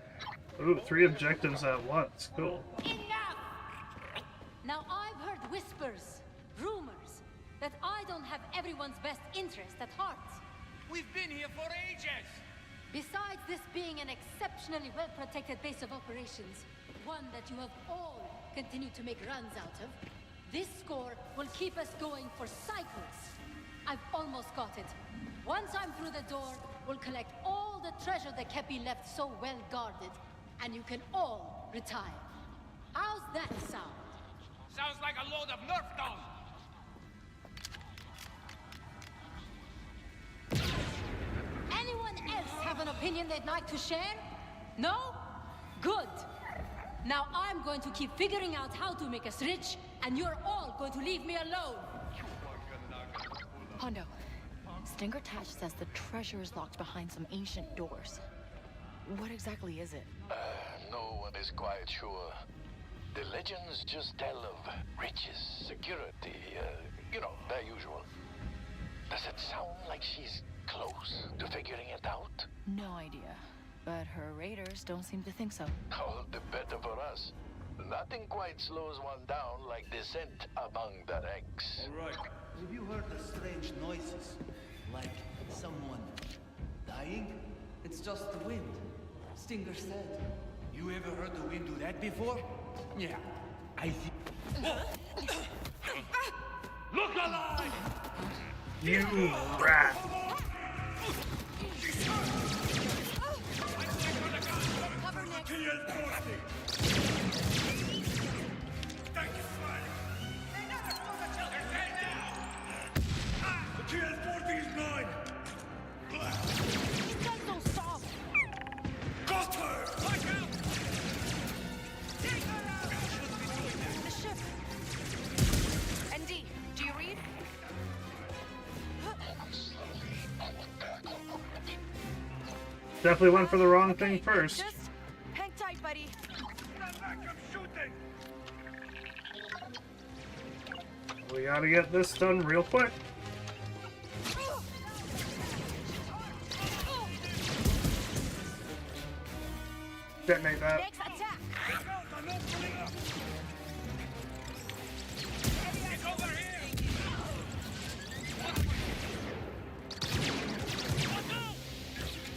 Ooh, 3 objectives at once. Cool. Enough! Now I've heard whispers, rumors, that I don't have everyone's best interest at heart. We've been here for ages! Besides this being an exceptionally well-protected base of operations, one that you have all continued to make runs out of, this score will keep us going for cycles. I've almost got it. Once I'm through the door, we'll collect all the treasure the Kepi left so well guarded, and you can all retire. How's that sound? Sounds like a load of Nerf guns. Anyone else have an opinion they'd like to share? No? Good. Now I'm going to keep figuring out how to make us rich, and you're all going to leave me alone. Hondo, Stinger Tatch says the treasure is locked behind some ancient doors. What exactly is it? No one is quite sure. The legends just tell of riches, security, you know, the usual. Does it sound like she's close to figuring it out? No idea. But her raiders don't seem to think so. All the better for us. Nothing quite slows one down like descent among the ranks. All right. Have you heard the strange noises? Like someone dying? It's just the wind. Stinger said. You ever heard the wind do that before? Yeah, I think. Look alive! You rat! Cover, Nick. Thank you, Frank. They're dead now. The TL-40 is mine. These guys don't stop. Got her! Watch out! The ship. ND, do you read? Definitely went for the wrong thing first. Just hang tight, buddy. Stand back, I'm shooting! We gotta get this done real quick. Detonate that. Next attack. Look out, I'm opening up! It's over here.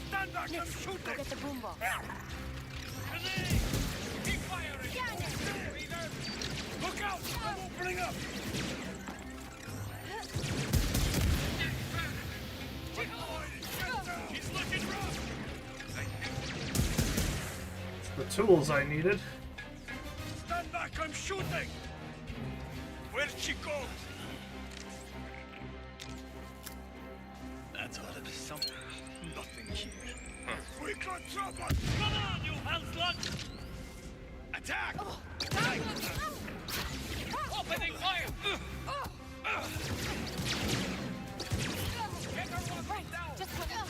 Stand back, I'm Nick, go shooting! get the boombox. Grenade. Keep firing. Reader. Look out, I'm opening up! He's looking rough. The tools I needed. Stand back, I'm shooting! Where'd she go? That's ought to be something. Nothing here. We got trouble! Come on, you hellslug. Attack! Opening fire. Get her one down. Just come out.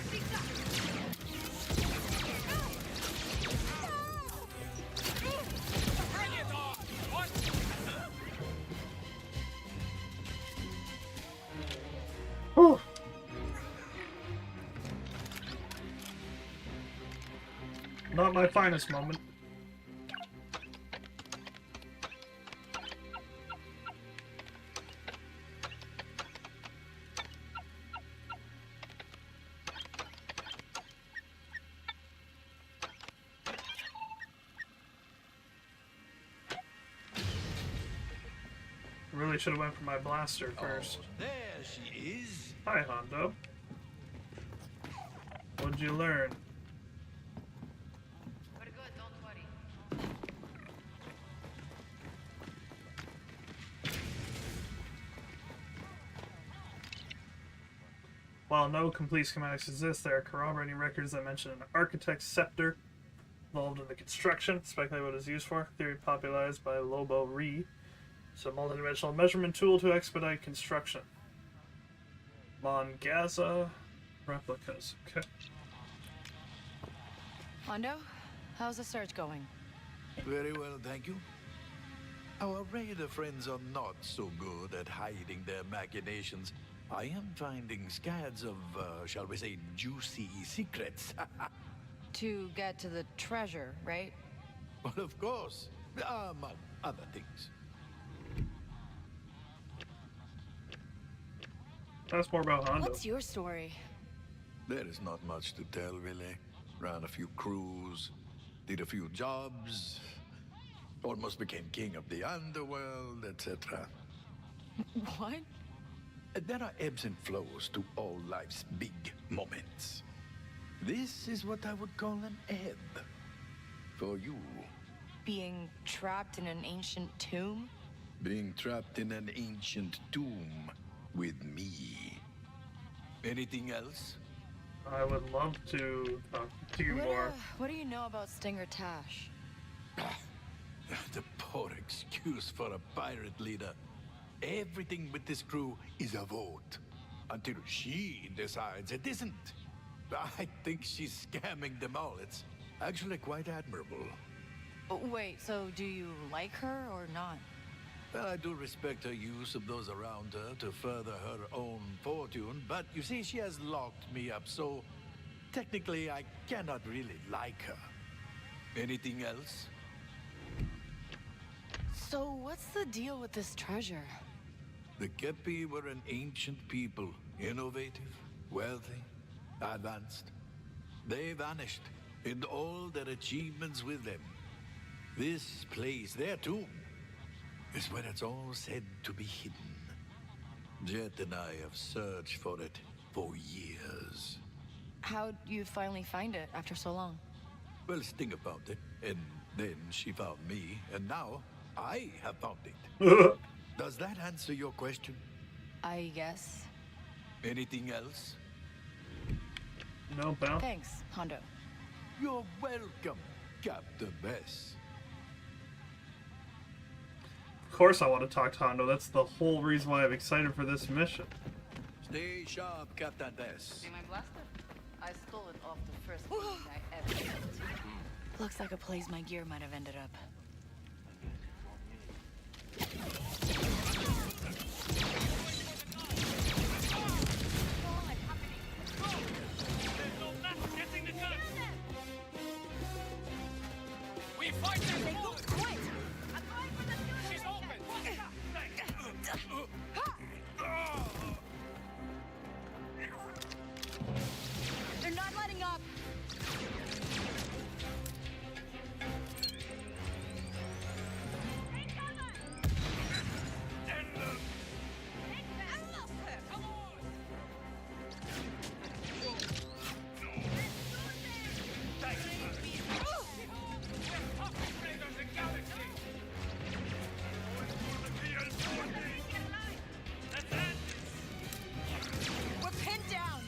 Bring it on. What? Whew. Not my finest moment. Really should have went for my blaster first. There she is. Hi, Hondo. What'd you learn? We're good, don't worry. While no complete schematics exist, there are corroborating records that mention an architect's scepter involved in the construction, speculate what it's used for. Theory popularized by Lobo Ree. It's a multidimensional measurement tool to expedite construction. Mongaza replicas. Okay. Hondo, how's the search going? Very well, thank you. Our raider friends are not so good at hiding their machinations. I am finding scads of, shall we say, juicy secrets. To get to the treasure, right? Well, of course, among other things. That's more about Hondo. What's your story? There is not much to tell, really. Ran a few crews, did a few jobs, almost became king of the underworld, etc. What? There are ebbs and flows to all life's big moments. This is what I would call an ebb. For you, being trapped in an ancient tomb? Being trapped in an ancient tomb with me. Anything else? I would love to talk to you more. What do you know about Stinger Tash? The poor excuse for a pirate leader. Everything with this crew is a vote. Until she decides it isn't. I think she's scamming them all. It's actually quite admirable. Wait, so do you like her or not? Well, I do respect her use of those around her to further her own fortune, but you see, she has locked me up, so technically I cannot really like her. Anything else? So what's the deal with this treasure? The Kepi were an ancient people, innovative, wealthy, advanced. They vanished, and all their achievements with them. This place, their tomb, is where it's all said to be hidden. Jet and I have searched for it for years. How'd you finally find it after so long? Well, Stinger found it, and then she found me, and now I have found it. Does that answer your question? I guess. Anything else? No, pal. Thanks, Hondo. You're welcome, Captain Bess. Of course I want to talk to Hondo. That's the whole reason why I'm excited for this mission. Stay sharp, Captain Bess. See my blaster? I stole it off the first person I ever met. Looks like a place my gear might have ended up. We fight them! They look quick! She's open! They're not letting up! We're pinned down!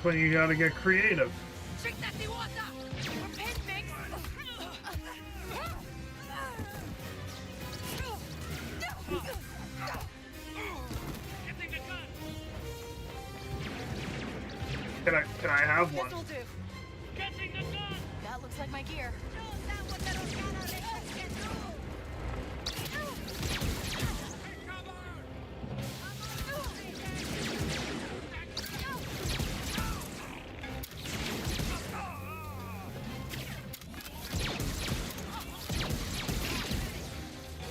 But you gotta get creative. We're pinned, Mix! Can I have one? This'll do. Getting the gun! That looks like my gear.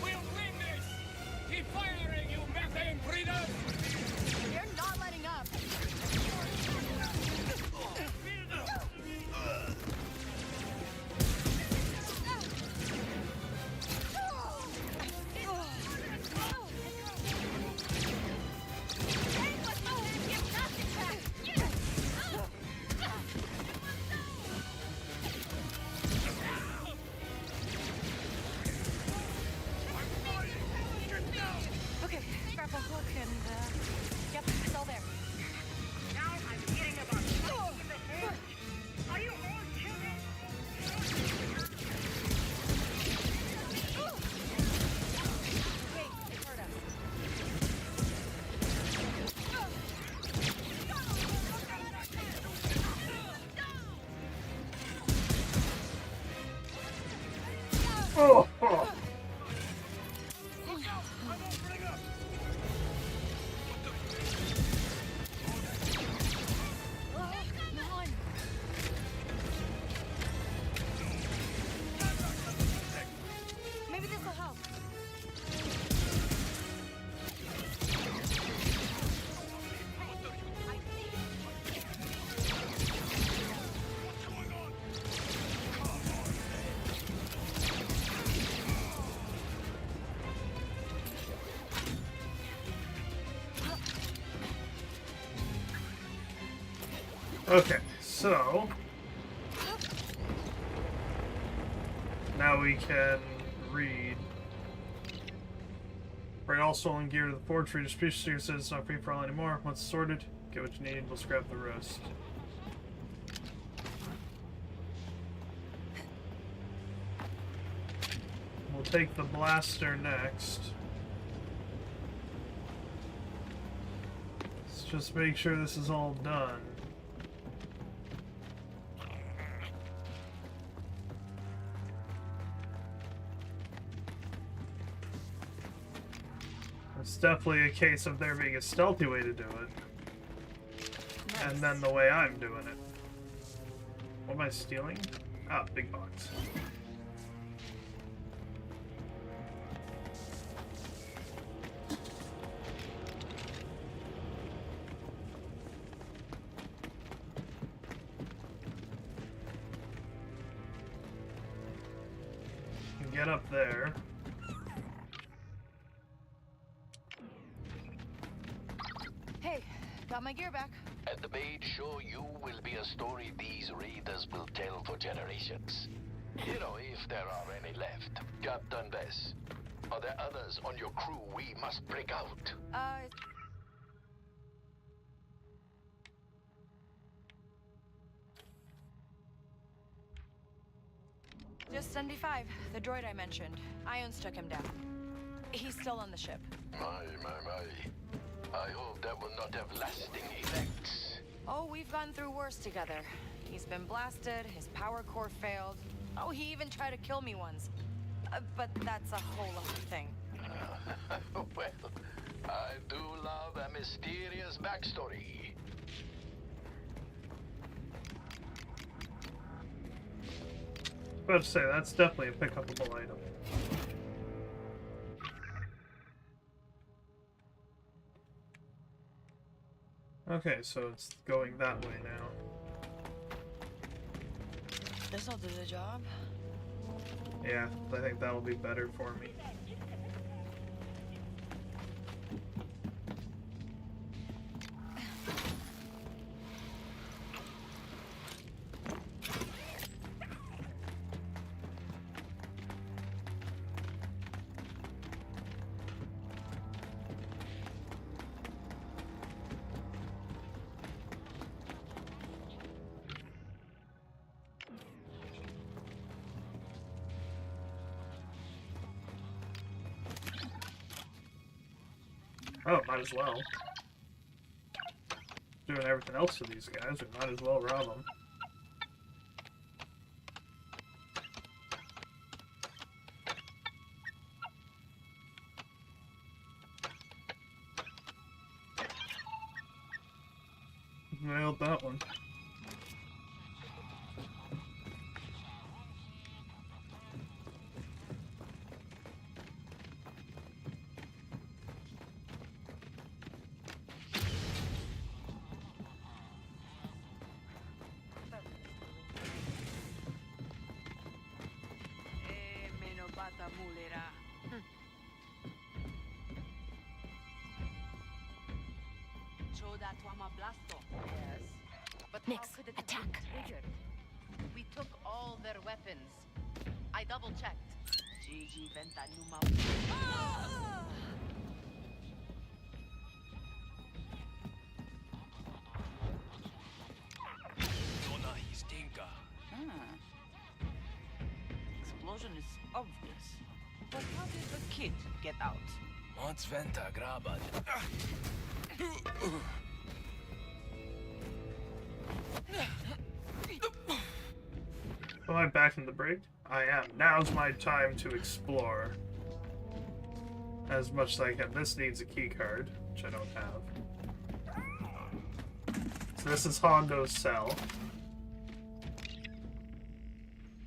We'll win this! Keep firing, you methane breeders! They're not letting up. Okay, grapple hook and, yep, it's all there. Now I'm hearing about Are you all children? Wait, it hurt us. Oh, oh. Maybe this will help. Okay, so now we can read. Bring all stolen gear to the forge. Redistribution to your says it's not free for all anymore. Once sorted, get what you need. We'll scrap the rest. We'll take the blaster next. Let's just make sure this is all done. It's definitely a case of there being a stealthy way to do it. Nice. And then the way I'm doing it. What am I stealing? Ah, big box. Get up there. Hey, got my gear back. And the maid show you will be a story these readers will tell for generations. You know, if there are any left. Captain Bess, are there others on your crew we must break out? Just 75, the droid I mentioned. Ions took him down. He's still on the ship. My. I hope that will not have lasting effects. Oh, we've gone through worse together. He's been blasted, his power core failed. Oh, he even tried to kill me once. But that's a whole other thing. Well, I do love a mysterious backstory. I was about to say, that's definitely a pick-upable item. Okay, so it's going that way now. This'll do the job. Yeah, I think that'll be better for me. Oh, might as well. Doing everything else to these guys, we might as well rob them. Nailed that one. Yes. But Nix, how could it attack. have been triggered? We took all their weapons. I double-checked. Gigi Venta Numa. Donna Histinka. Explosion is obvious. But how did the kid get out? Mont's Venta Graban. Am I back in the brig? I am. Now's my time to explore. As much as I can. This needs a key card, which I don't have. So this is Hondo's cell.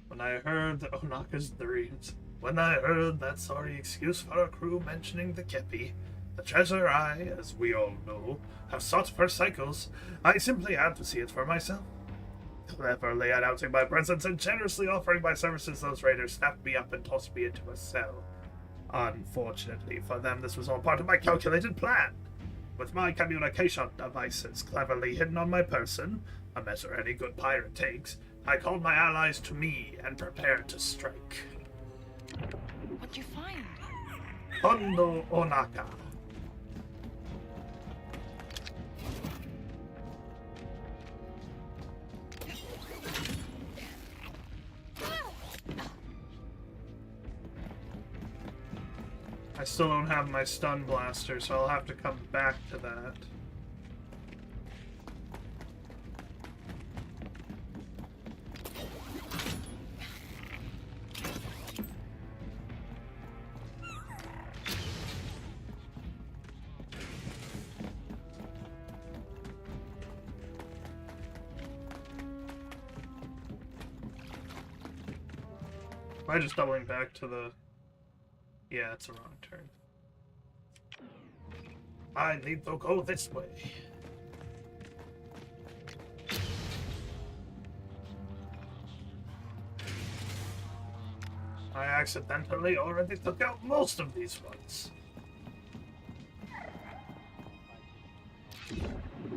When I heard the Ohnaka's dreams, when I heard that sorry excuse for our crew mentioning the Kepi, the treasure I, as we all know, have sought for cycles, I simply had to see it for myself. Cleverly announcing my presence and generously offering my services, those raiders snapped me up and tossed me into a cell. Unfortunately for them, this was all part of my calculated plan. With my communication devices cleverly hidden on my person, a measure any good pirate takes, I called my allies to me and prepared to strike. What'd you find? Hondo Ohnaka. I still don't have my stun blaster, so I'll have to come back to that. Am I just doubling back to the... Yeah, it's a wrong turn. I need to go this way. I accidentally already took out most of these ones.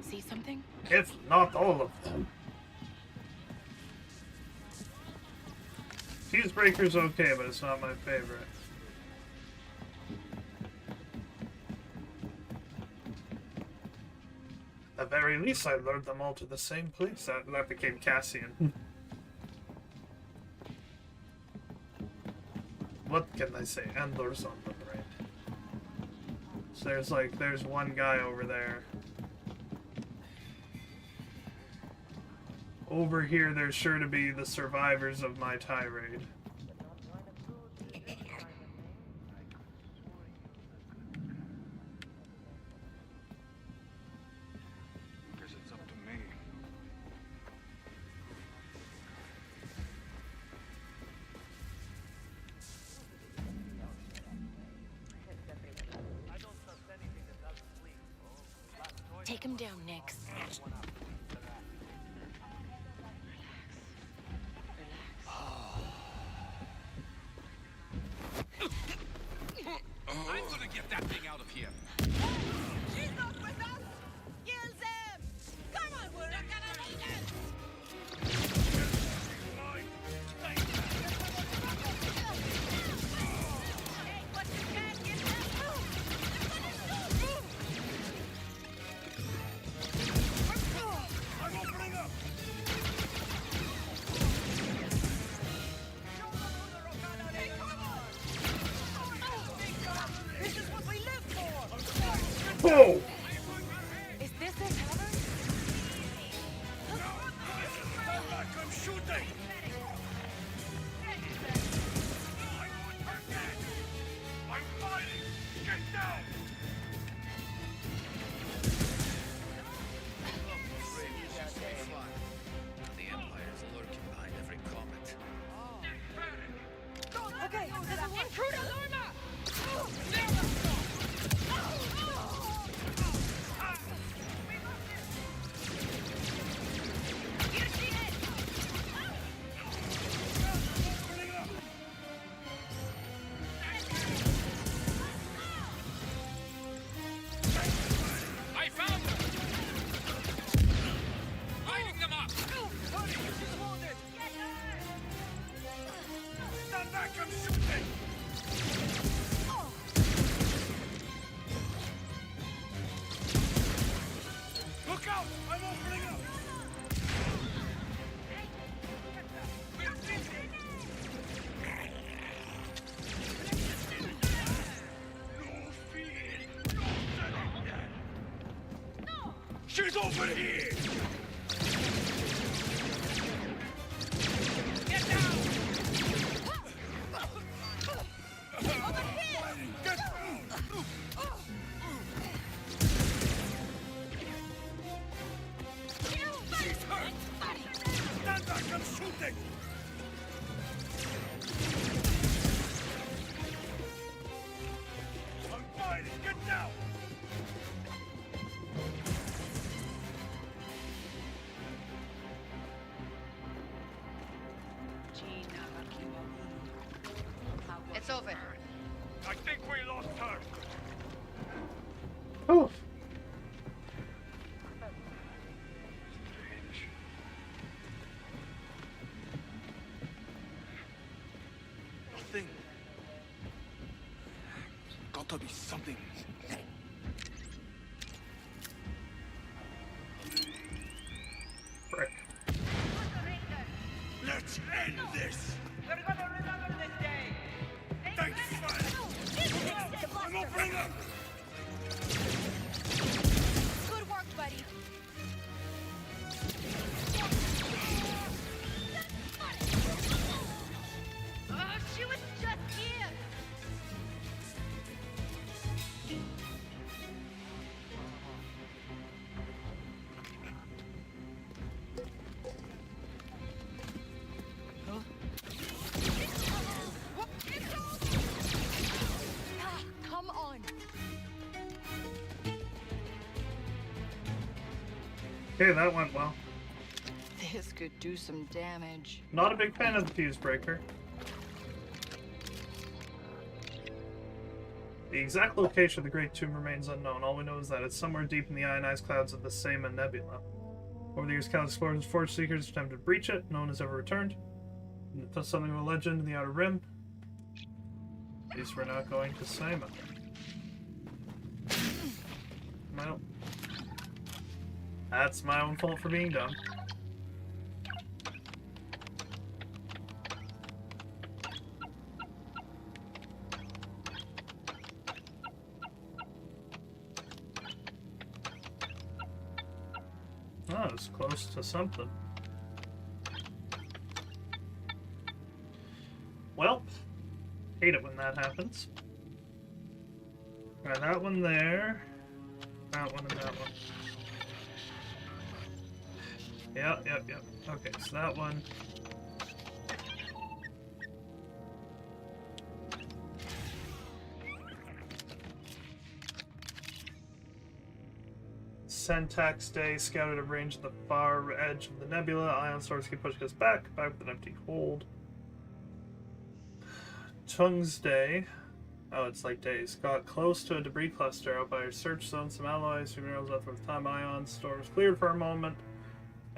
See something? If not all of them. Fusebreaker's okay, but it's not my favorite. At the very least, I lured them all to the same place. That became Cassian. What can I say? Endor's on the brain. So there's one guy over there. Over here, there's sure to be the survivors of my tirade. Guess it's up to me. Take him down, Nix. I'm gonna get that thing out of here. She's not with us! Kill them! Come on, we're not gonna need it! Hey, what you can't get them through! I'm opening up. Hey, come on! This is what we live for! Whoa! Is this their tavern? Stand back, I'm shooting. I'm fighting. Get down. The Empire's lurking behind every comet. Okay, this is intruder Lorna! I found them. Lighting them up. Hurry, she's wounded. Stand back, I'm shooting. Look out! I'm opening up! She's over here! Get down! Over here! Get down! She's hurt! Stand back, I'm shooting! I'm fighting! Get down! It's over. I think we lost her! Oh. Nothing. Gotta be something. Frick. Let's end this! We're gonna remember this day! Thanks, man! I'm opening up! Good work, buddy. She was just here! Come on. Okay, that went well. This could do some damage. Not a big fan of the fuse breaker. The exact location of the Great Tomb remains unknown. All we know is that it's somewhere deep in the ionized clouds of the Sema Nebula. Over the years, countless explorers and forge seekers attempted to breach it. No one has ever returned. It's something of a legend in the Outer Rim. At least we're not going to Sema. Well, that's my own fault for being dumb. Oh, it's close to something. Well, hate it when that happens. Alright, that one there. That one and that one. Yep. Okay, so that one. Syntax Day scouted a range at the far edge of the nebula. Ion stars keep pushing us back with an empty hold. Tung's Day. Oh, it's like days. Got close to a debris cluster out by our search zone. Some alloys, few minerals left with time. Ion stores cleared for a moment.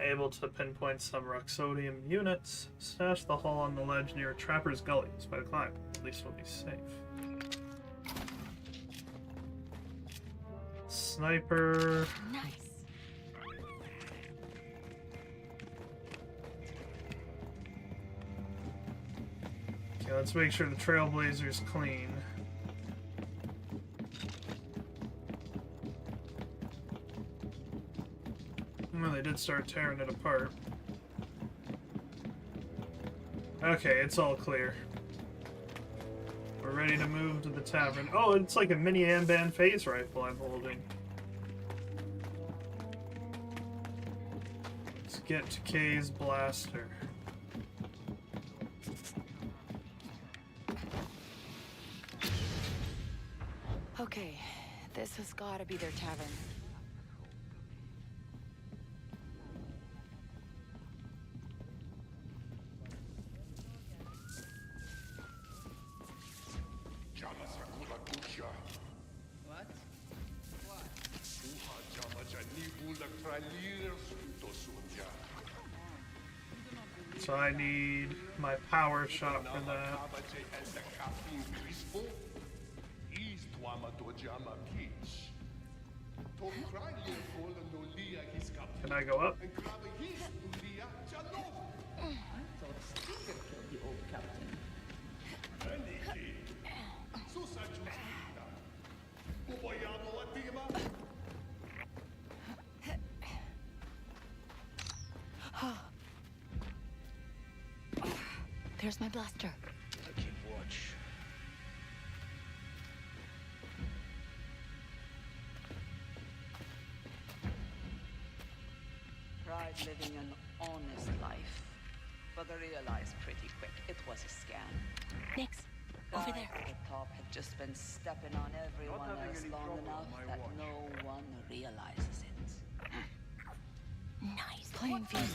Able to pinpoint some roxodium units. Stashed the hull on the ledge near Trapper's Gully. By the climb. At least we'll be safe. Sniper. Nice. Okay, let's make sure the Trailblazer's clean. Well, they did start tearing it apart. Okay, it's all clear. We're ready to move to the tavern. Oh, it's like a mini Amban phase rifle I'm holding. Let's get to Kay's blaster. Okay, this has gotta be their tavern. What? What? So I need my power shot for that. Can I go up? There's my blaster. I keep watch. Tried living an honest life, but I realized pretty quick it was a scam. Nix, over there. Guy at the top had just been stepping on everyone else long enough that no one realizes it. Nice. Playing field.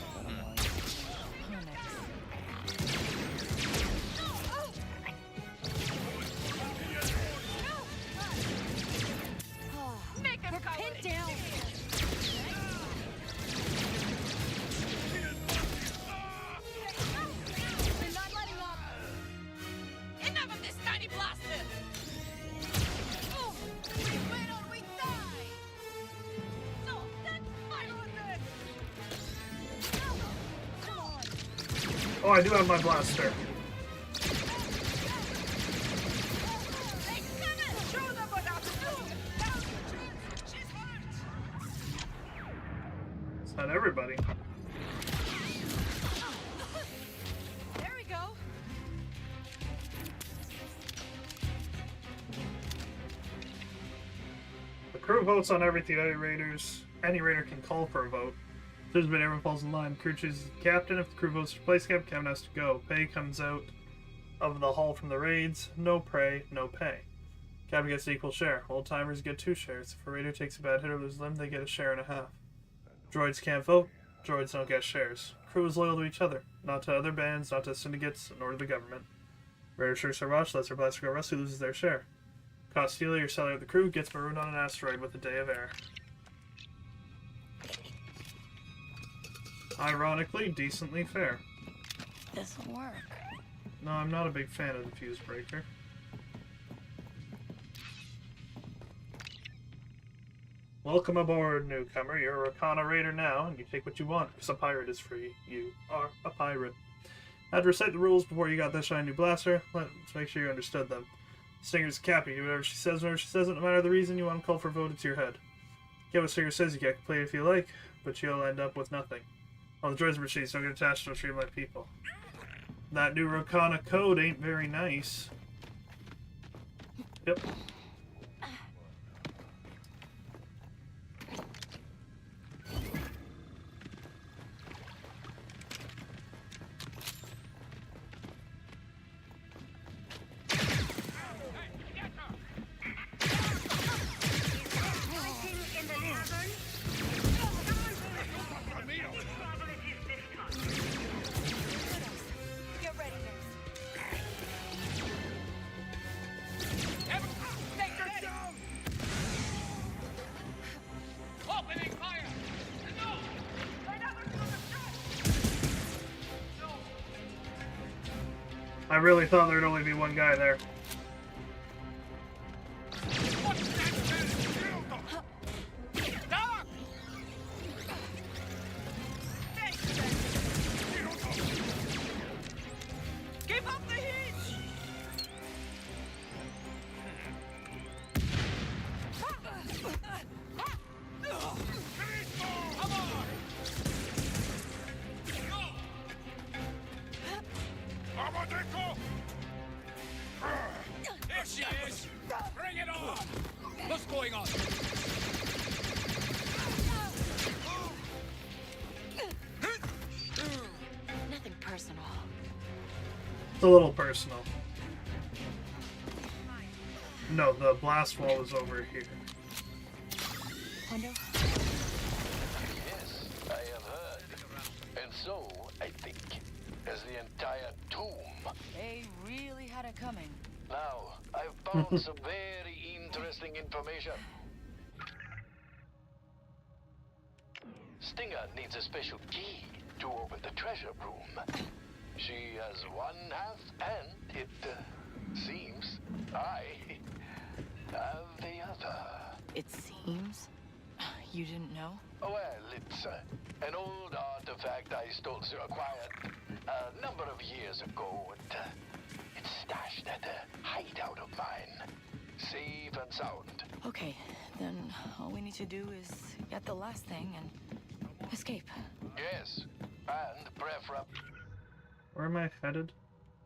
Make him We're pinned down. We're not letting up. Enough of this tiny blaster. Oh, I do have my blaster. It's not everybody. There we go. The crew votes on everything. Any raider can call for a vote. If there's been everyone falls in line, the crew chooses the captain. If the crew votes to replace captain, captain has to go. Pay comes out of the hull from the raids. No prey, no pay. Captain gets an equal share. Old timers get 2 shares. If a raider takes a bad hit or loses a limb, they get a share and a half. Droids can't vote. Droids don't get shares. Crew is loyal to each other, not to other bands, not to syndicates, nor to the government. Raider shirts are watched, lets their blaster go rusty, loses their share. Costelia, your seller of the crew, gets marooned on an asteroid with a day of air. Ironically, decently fair. This'll work. No, I'm not a big fan of the fuse breaker. Welcome aboard, newcomer. You're a Rakana raider now, and you take what you want, because a pirate is free. You are a pirate. I had to recite the rules before you got that shiny new blaster. Let's make sure you understood them. Stinger's captain. You do whatever she says, whenever she says it, no matter the reason you want to call for a vote, it's your head. Get what Stinger says, you can play it if you like, but you'll end up with nothing. All the droids and machines don't get attached to treat like people. That new Rakana code ain't very nice. Yep. I really thought there'd only be one guy there. Keep up the heat! Come on! There she is! Bring it on! What's going on? Nothing personal. It's a little personal. No, the blast wall is over here. Hondo? Yes, I have heard. And so, I think, is the entire tomb. They really had it coming. Now, I've found some very interesting information. Stinger needs a special key to open the treasure room. She has one half, and it seems I have the other. It seems? You didn't know? Well, it's an old artifact I acquired a number of years ago. It's stashed at a hideout of mine. Safe and sound. Okay, then all we need to do is get the last thing and escape. Yes, and preferably Where am I headed?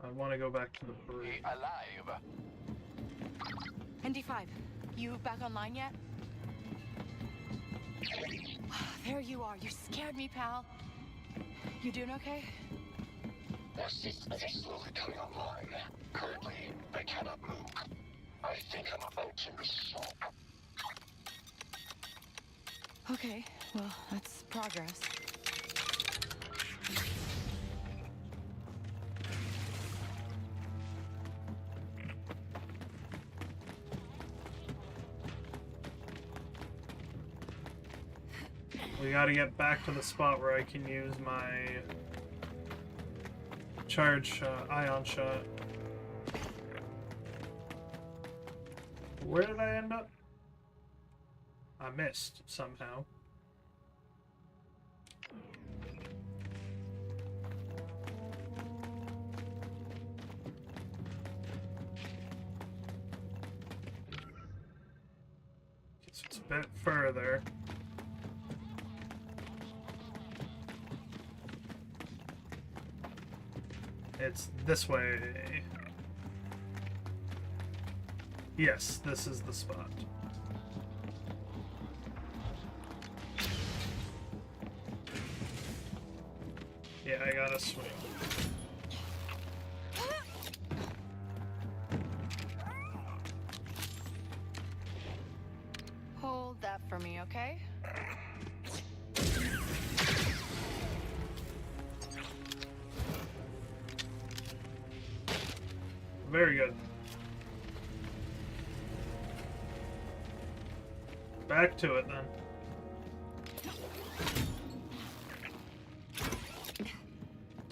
I want to go back to the bridge. alive. ND5, you back online yet? There you are. You scared me, pal. You doing okay? Our systems are slowly coming online. Currently, I cannot move. I think I'm about to resolve. Okay, well, that's progress. We gotta get back to the spot where I can use my charge ion shot. Where did I end up? I missed somehow. So it's a bit further. It's this way. Yes, this is the spot. Yeah, I gotta swing. Hold that for me, okay? Very good. Back to it then.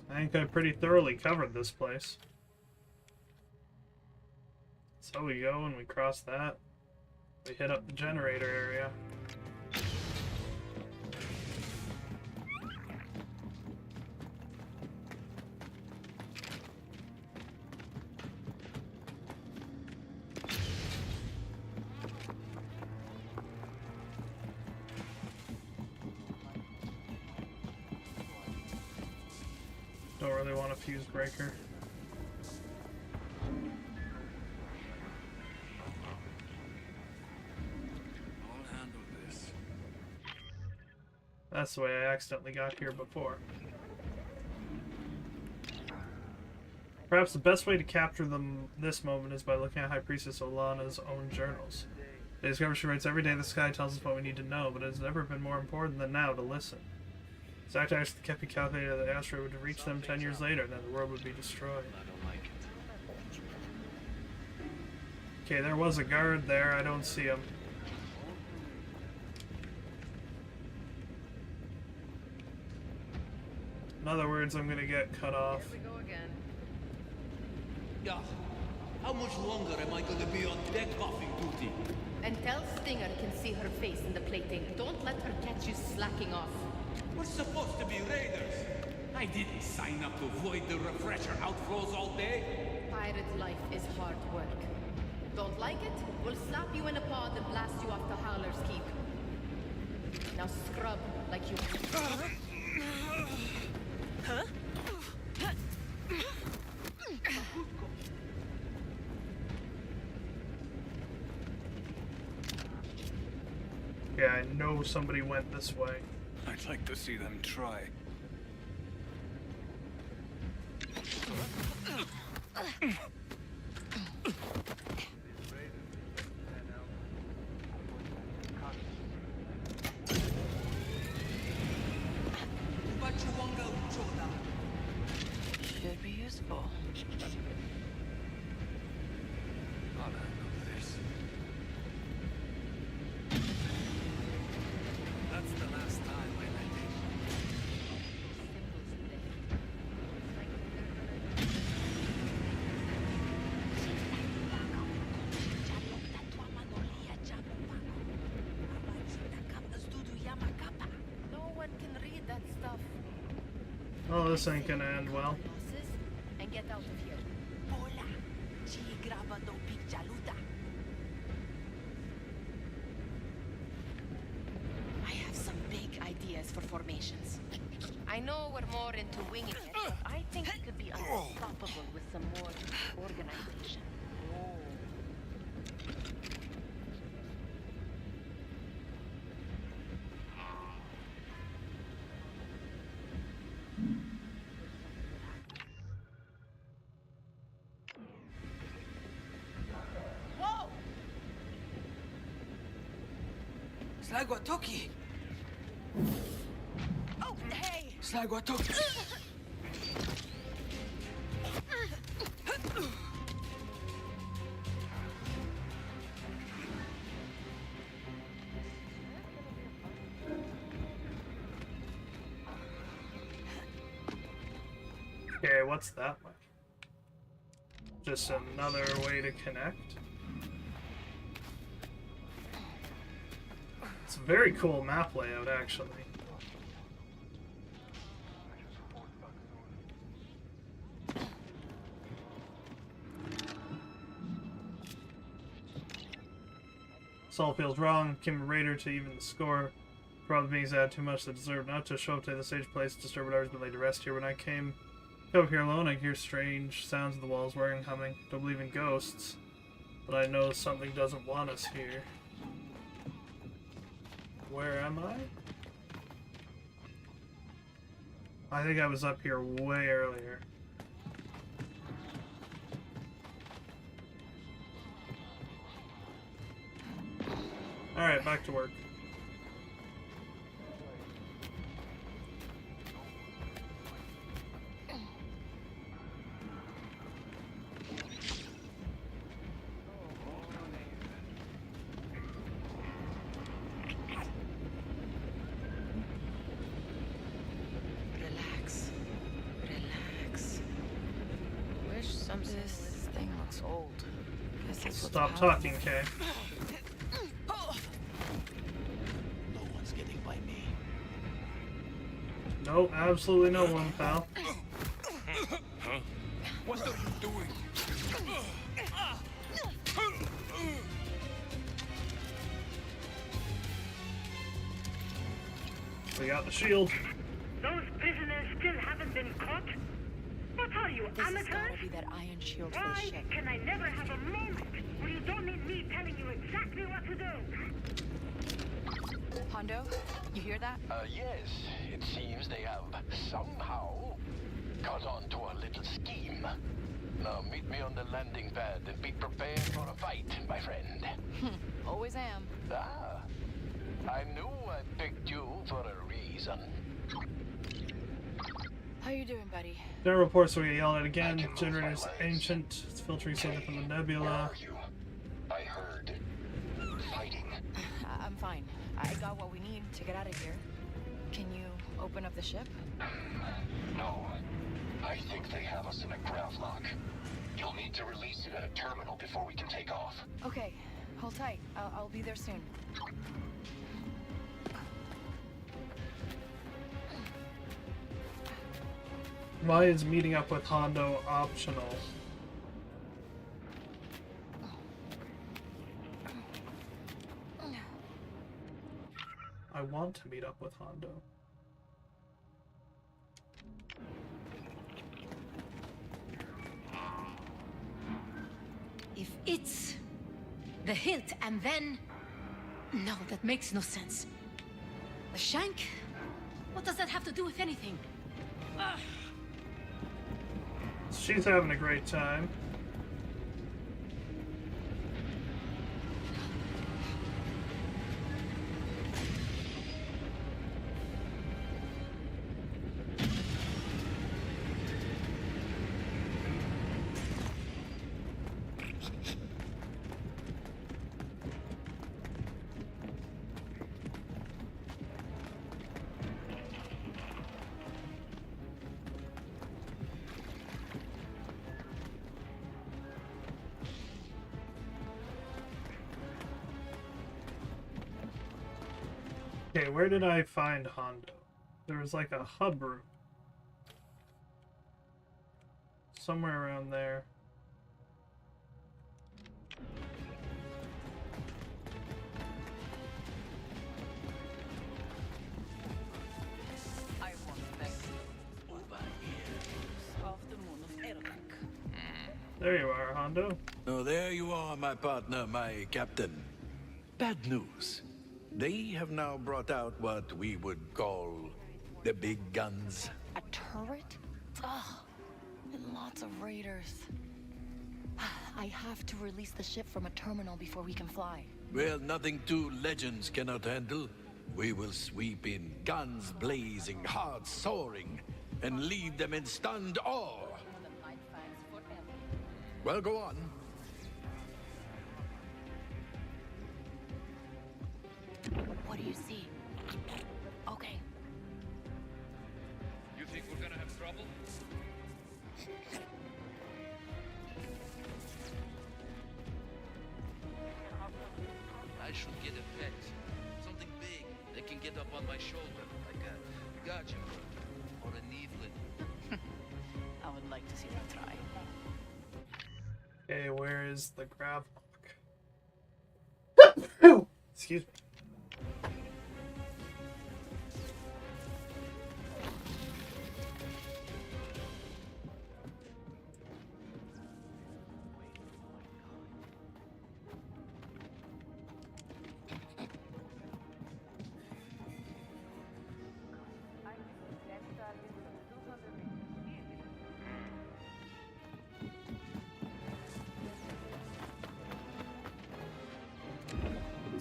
I think I pretty thoroughly covered this place. So we go and we cross that. We hit up the generator area. Don't really want a fuse breaker. I'll handle this. That's the way I accidentally got here before. Perhaps the best way to capture this moment is by looking at High Priestess Olana's own journals. They discover she writes, "Every day the sky tells us what we need to know, but it has never been more important than now to listen. Exact actually kept me calculated that the asteroid would reach them 10 years later, and then the world would be destroyed." Okay, there was a guard there. I don't see him. In other words, I'm gonna get cut off. Here we go again. Yeah. How much longer am I gonna be on deck coughing duty? Until Stinger can see her face in the plating, don't let her catch you slacking off. We're supposed to be raiders. I didn't sign up to avoid the refresher outflows all day. Pirate life is hard work. Don't like it? We'll slap you in a pod and blast you off to Howler's Keep. Now scrub like you... Huh? Yeah, I know somebody went this way. I'd like to see them try. Should be useful. I'll handle this. That's the last time I let it. No one can read that stuff. Oh, this ain't gonna end well. Losses and get out of here. I have some big ideas for formations. I know we're more into winging it, but I think we could be unstoppable with some more organization. Whoa! Slagwatoki! Oh, hey! Slagwatoki! Okay, what's that way? Just another way to connect? It's a very cool map layout, actually. This all feels wrong. Became a raider to even the score. For all the beings that had too much that deserved not to show up to the stage place, disturb whatever's been laid to rest here. When I came up here alone, I hear strange sounds of the walls whirring, humming. Don't believe in ghosts, but I know something doesn't want us here. Where am I? I think I was up here way earlier. Alright, back to work. This thing looks old. Guess that's what's Stop talking, Kay. No one's getting by me. No, absolutely no one, pal. Huh? What are you doing? We got the shield. Those prisoners still haven't been caught? What are you, This has amateurs? gotta be that iron shield for the Why ship. can I never have a moment where you don't need me telling you exactly what to do? Hondo, you hear that? Yes. It seems they have somehow got onto a little scheme. Now meet me on the landing pad and be prepared for a fight, my friend. Always am. Ah, I knew I picked you for a reason. How you doing, buddy? There are reports that we get yelled at again. Generator's ancient. It's filtering something from the nebula. I heard fighting. I'm fine. I got what we need to get out of here. Can you open up the ship? No. I think they have us in a grav lock. You'll need to release it at a terminal before we can take off. Okay, hold tight. I'll be there soon. Why is meeting up with Hondo optional? I want to meet up with Hondo. If it's the hilt and then... No, that makes no sense. The shank? What does that have to do with anything? Ugh. She's having a great time. Okay, where did I find Hondo? There was like a hub room. Somewhere around there. I want back over here off the moon of Ermac. There you are, Hondo. Oh, there you are, my partner, my captain. Bad news. They have now brought out what we would call the big guns. A turret? Ugh. And lots of raiders. I have to release the ship from a terminal before we can fly. Well, nothing two legends cannot handle. We will sweep in, guns blazing, hearts soaring, and leave them in stunned awe. Well, go on. What do you see? Okay. You think we're gonna have trouble? I should get a pet. Something big that can get up on my shoulder, like a gotcha or a needlet. I would like to see them try. Okay, where is the grav lock? Excuse me.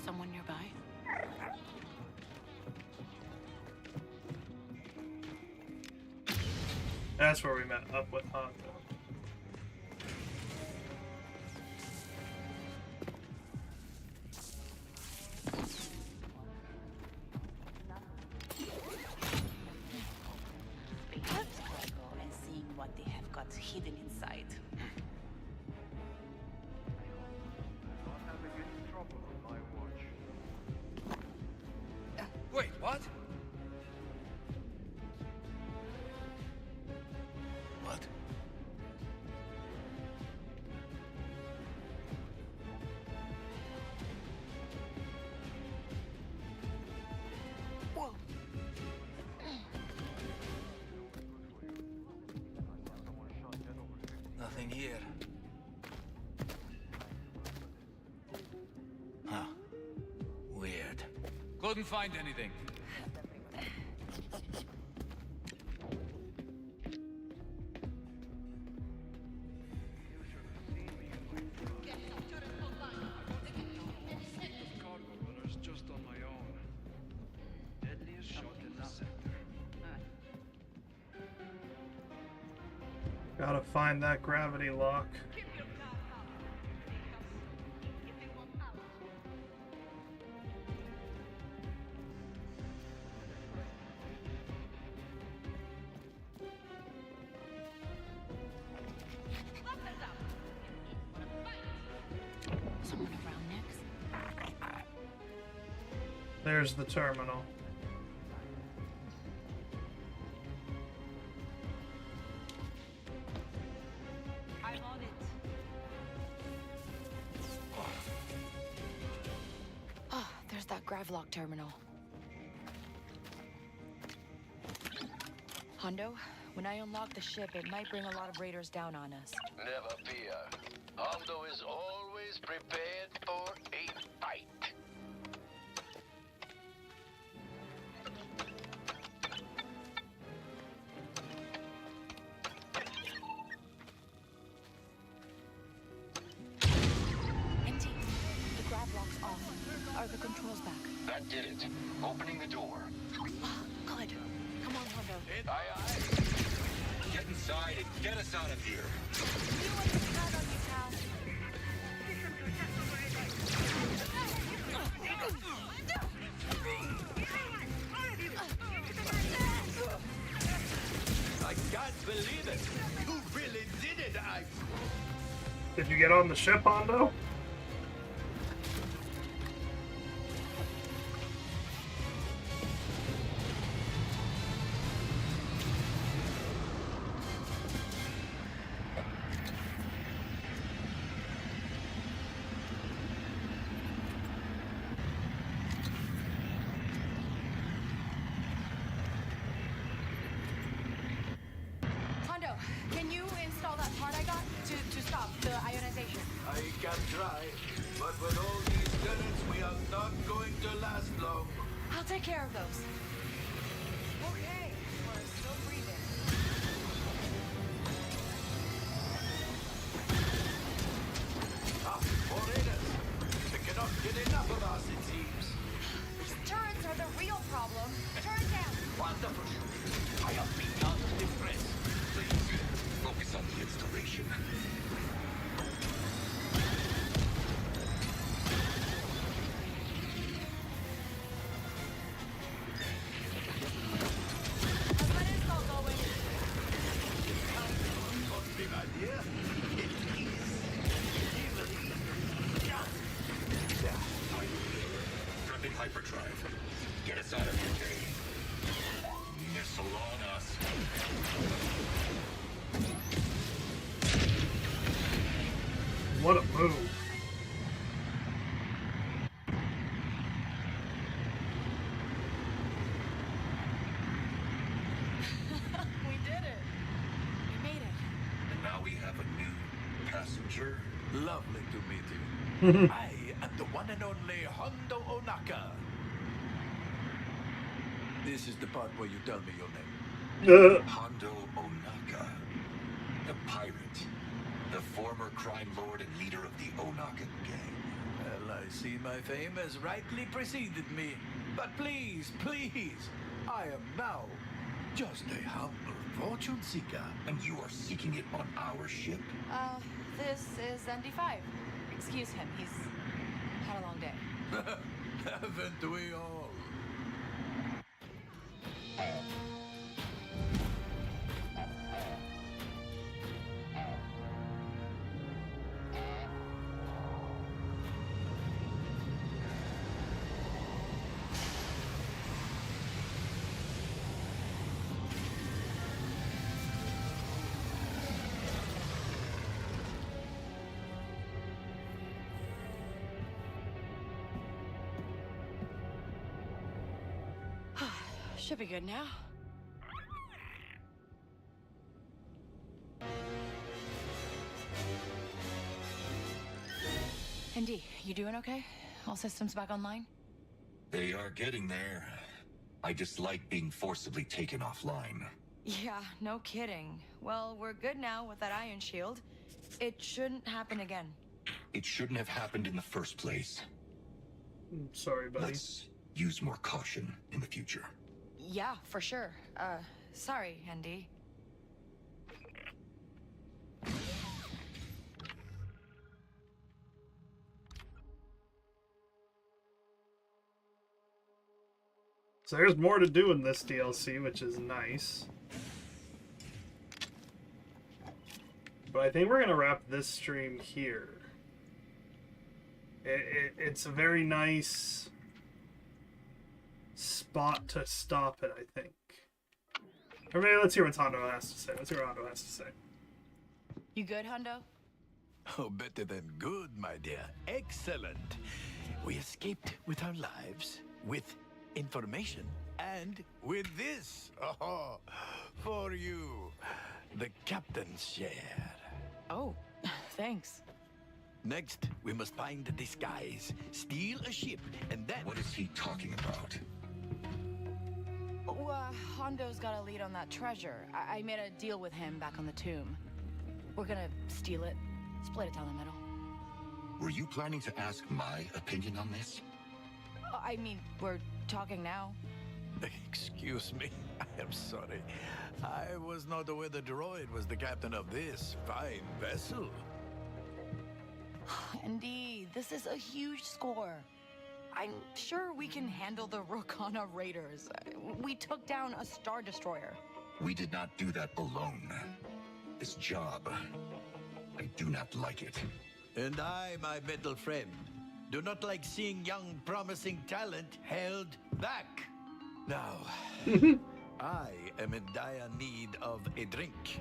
Someone nearby? That's where we met up with Hondo. Let's go and seeing what they have got hidden inside. Wait, what? What? Whoa. Nothing here. Huh. Weird. Couldn't find anything. Just on my own. Deadliest shot in the sector. Gotta find that gravity lock. Someone around next? There's the terminal. I'm on it. Oh, there's that Gravlock terminal. Hondo, when I unlock the ship, it might bring a lot of raiders down on us. Never fear. Hondo is always prepared for a fight. NT, the Gravlock's off. Are the controls back? That did it. Opening the door. Ah, good. Come on, Hondo. Aye, aye. Get inside and get us out of here. Do what you can on you, pal. I can't believe it. You really did it. Did you get on the ship, Hondo? Hondo, can you install that part I got to stop the ionization? I can try, but with all these tenants, we are not going to last long. I'll take care of those. Okay, we're still breathing. Ah, foreigners. They cannot get enough of us, it seems. These turrets are the real problem. Turn it down. Wonderful shooting. I have beyond impressed. Please, focus on the installation. How's that install going? Not a big idea. It is. Evilly. Yeah, Rapid hyperdrive. Get us out of here, Jay. This'll on us. What a move. stranger. Lovely to meet you. I am the one and only Hondo Ohnaka. This is the part where you tell me your name. Hondo Ohnaka, the pirate, the former crime lord and leader of the Ohnaka gang. Well, I see my fame has rightly preceded me. But please, please, I am now just a humble fortune seeker. And you are seeking it on our ship? This is ND5. Excuse him, he's had a long day. Haven't we all? Should be good now. ND, you doing okay? All systems back online? They are getting there. I dislike being forcibly taken offline. Yeah, no kidding. Well, we're good now with that ion shield. It shouldn't happen again. It shouldn't have happened in the first place. Sorry, buddy. Let's use more caution in the future. Yeah, for sure. Sorry, ND. So there's more to do in this DLC, which is nice. But I think we're going to wrap this stream here. It's a very nice spot to stop it, I think. Or maybe let's hear what Hondo has to say. Let's hear what Hondo has to say. You good, Hondo? Oh, better than good, my dear. Excellent. We escaped with our lives, with information, and with this. Oh, for you. The captain's share. Oh, thanks. Next, we must find a disguise, steal a ship, and then... What is he talking about? Hondo's got a lead on that treasure. I made a deal with him back on the tomb. We're gonna steal it, split it down the middle. Were you planning to ask my opinion on this? I mean, we're talking now. Excuse me, I am sorry. I was not aware the droid was the captain of this fine vessel. Indeed, this is a huge score. I'm sure we can handle the Rokana Raiders. We took down a Star Destroyer. We did not do that alone. This job, I do not like it. And I, my metal friend, do not like seeing young, promising talent held back. Now, I am in dire need of a drink.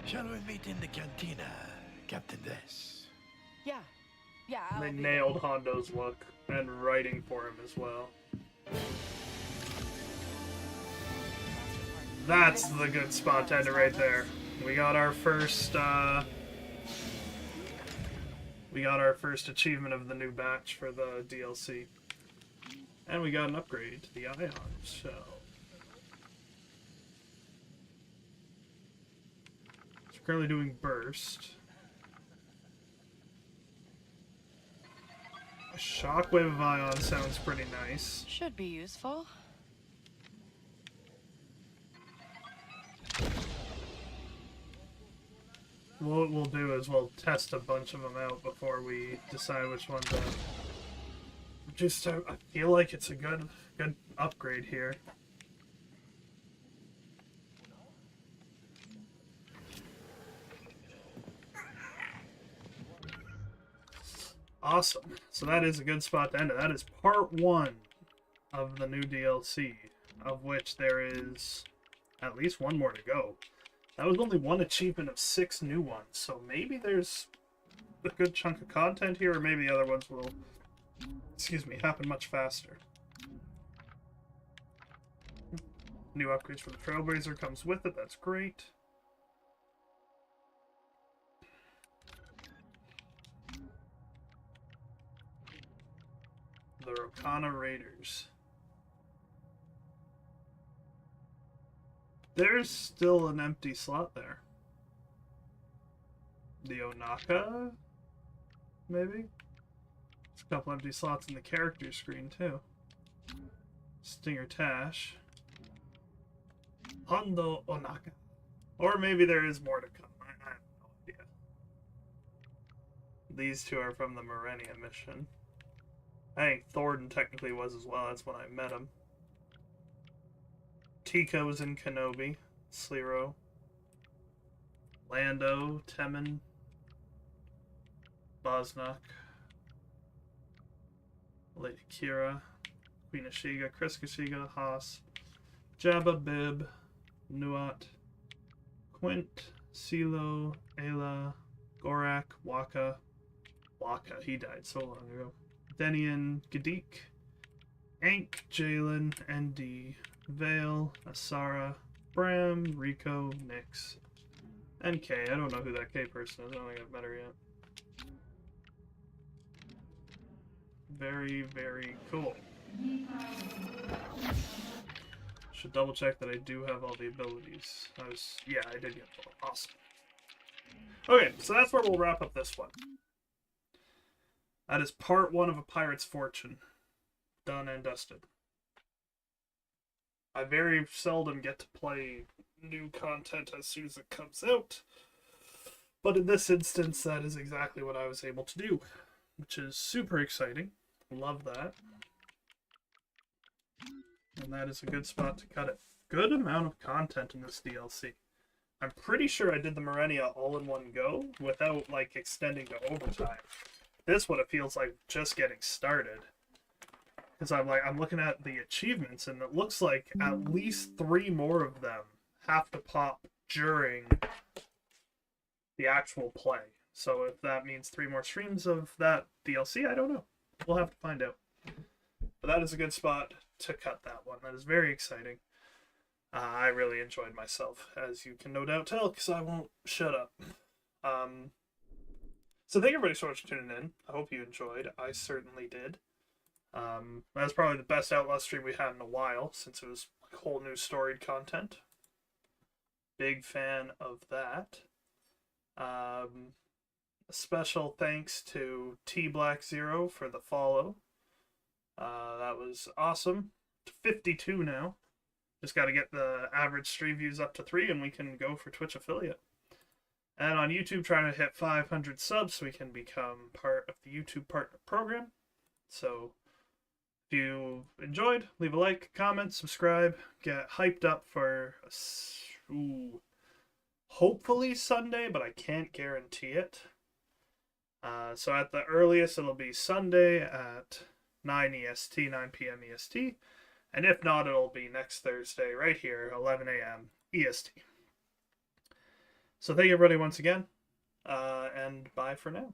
Shall we meet in the cantina, Captain Des? Yeah. Yeah, They nailed Hondo's look and writing for him as well. That's the good spot to end it right there. We got our first achievement of the new batch for the DLC. And we got an upgrade to the ion shell. So we're currently doing burst. A shockwave ion sounds pretty nice. Should be useful. What we'll do is we'll test a bunch of them out before we decide which one to... Just, I feel like it's a good upgrade here. Awesome. So that is a good spot to end it. That is part 1 of the new DLC, of which there is at least one more to go. That was only one achievement of 6 new ones, so maybe there's a good chunk of content here, or maybe the other ones will, happen much faster. New upgrades for the Trailblazer comes with it, that's great. the Rokana Raiders. There's still an empty slot there. The Ohnaka, maybe? There's a couple empty slots in the character screen, too. Stinger Tash. Hondo Ohnaka. Or maybe there is more to come. I have no idea. These two are from the Marenia mission. I think Thornton technically was as well. That's when I met him. Tico's in Kenobi. Slero. Lando. Temin. Bosnak. Lady Kira. Queen Ashiga. Chris Kashiga. Haas. Jabba Bib. Nuat. Quint. Silo. Ayla. Gorak. Waka. Waka, he died so long ago. Denian. Gadik. Ank. Jalen. ND. Vale. Asara. Bram. Rico. Nix. And K. I don't know who that K person is. I don't think I've met her yet. Very, very cool. Should double check that I do have all the abilities. Yeah, I did get them. Awesome. Okay, so that's where we'll wrap up this one. That is part 1 of A Pirate's Fortune. Done and dusted. I very seldom get to play new content as soon as it comes out. But in this instance, that is exactly what I was able to do. Which is super exciting. Love that. And that is a good spot to cut it. Good amount of content in this DLC. I'm pretty sure I did the Marenia all in one go without like extending to overtime. This one, it feels like just getting started. Because I'm looking at the achievements and it looks like at least 3 more of them have to pop during the actual play. So if that means 3 more streams of that DLC, I don't know. We'll have to find out. But that is a good spot to cut that one. That is very exciting. I really enjoyed myself, as you can no doubt tell, because I won't shut up. So thank everybody so much for tuning in. I hope you enjoyed. I certainly did. That was probably the best Outlaw stream we had in a while, since it was whole new storied content. Big fan of that. A special thanks to T Black Zero for the follow. That was awesome. 52 now. Just got to get the average stream views up to 3 and we can go for Twitch affiliate. And on YouTube, trying to hit 500 subs so we can become part of the YouTube partner program. So if you enjoyed, leave a like, comment, subscribe, get hyped up for hopefully Sunday, but I can't guarantee it. So at the earliest, it'll be Sunday at 9 EST, 9 p.m. EST. And if not, it'll be next Thursday right here, 11 a.m. EST. So thank you everybody once again, and bye for now.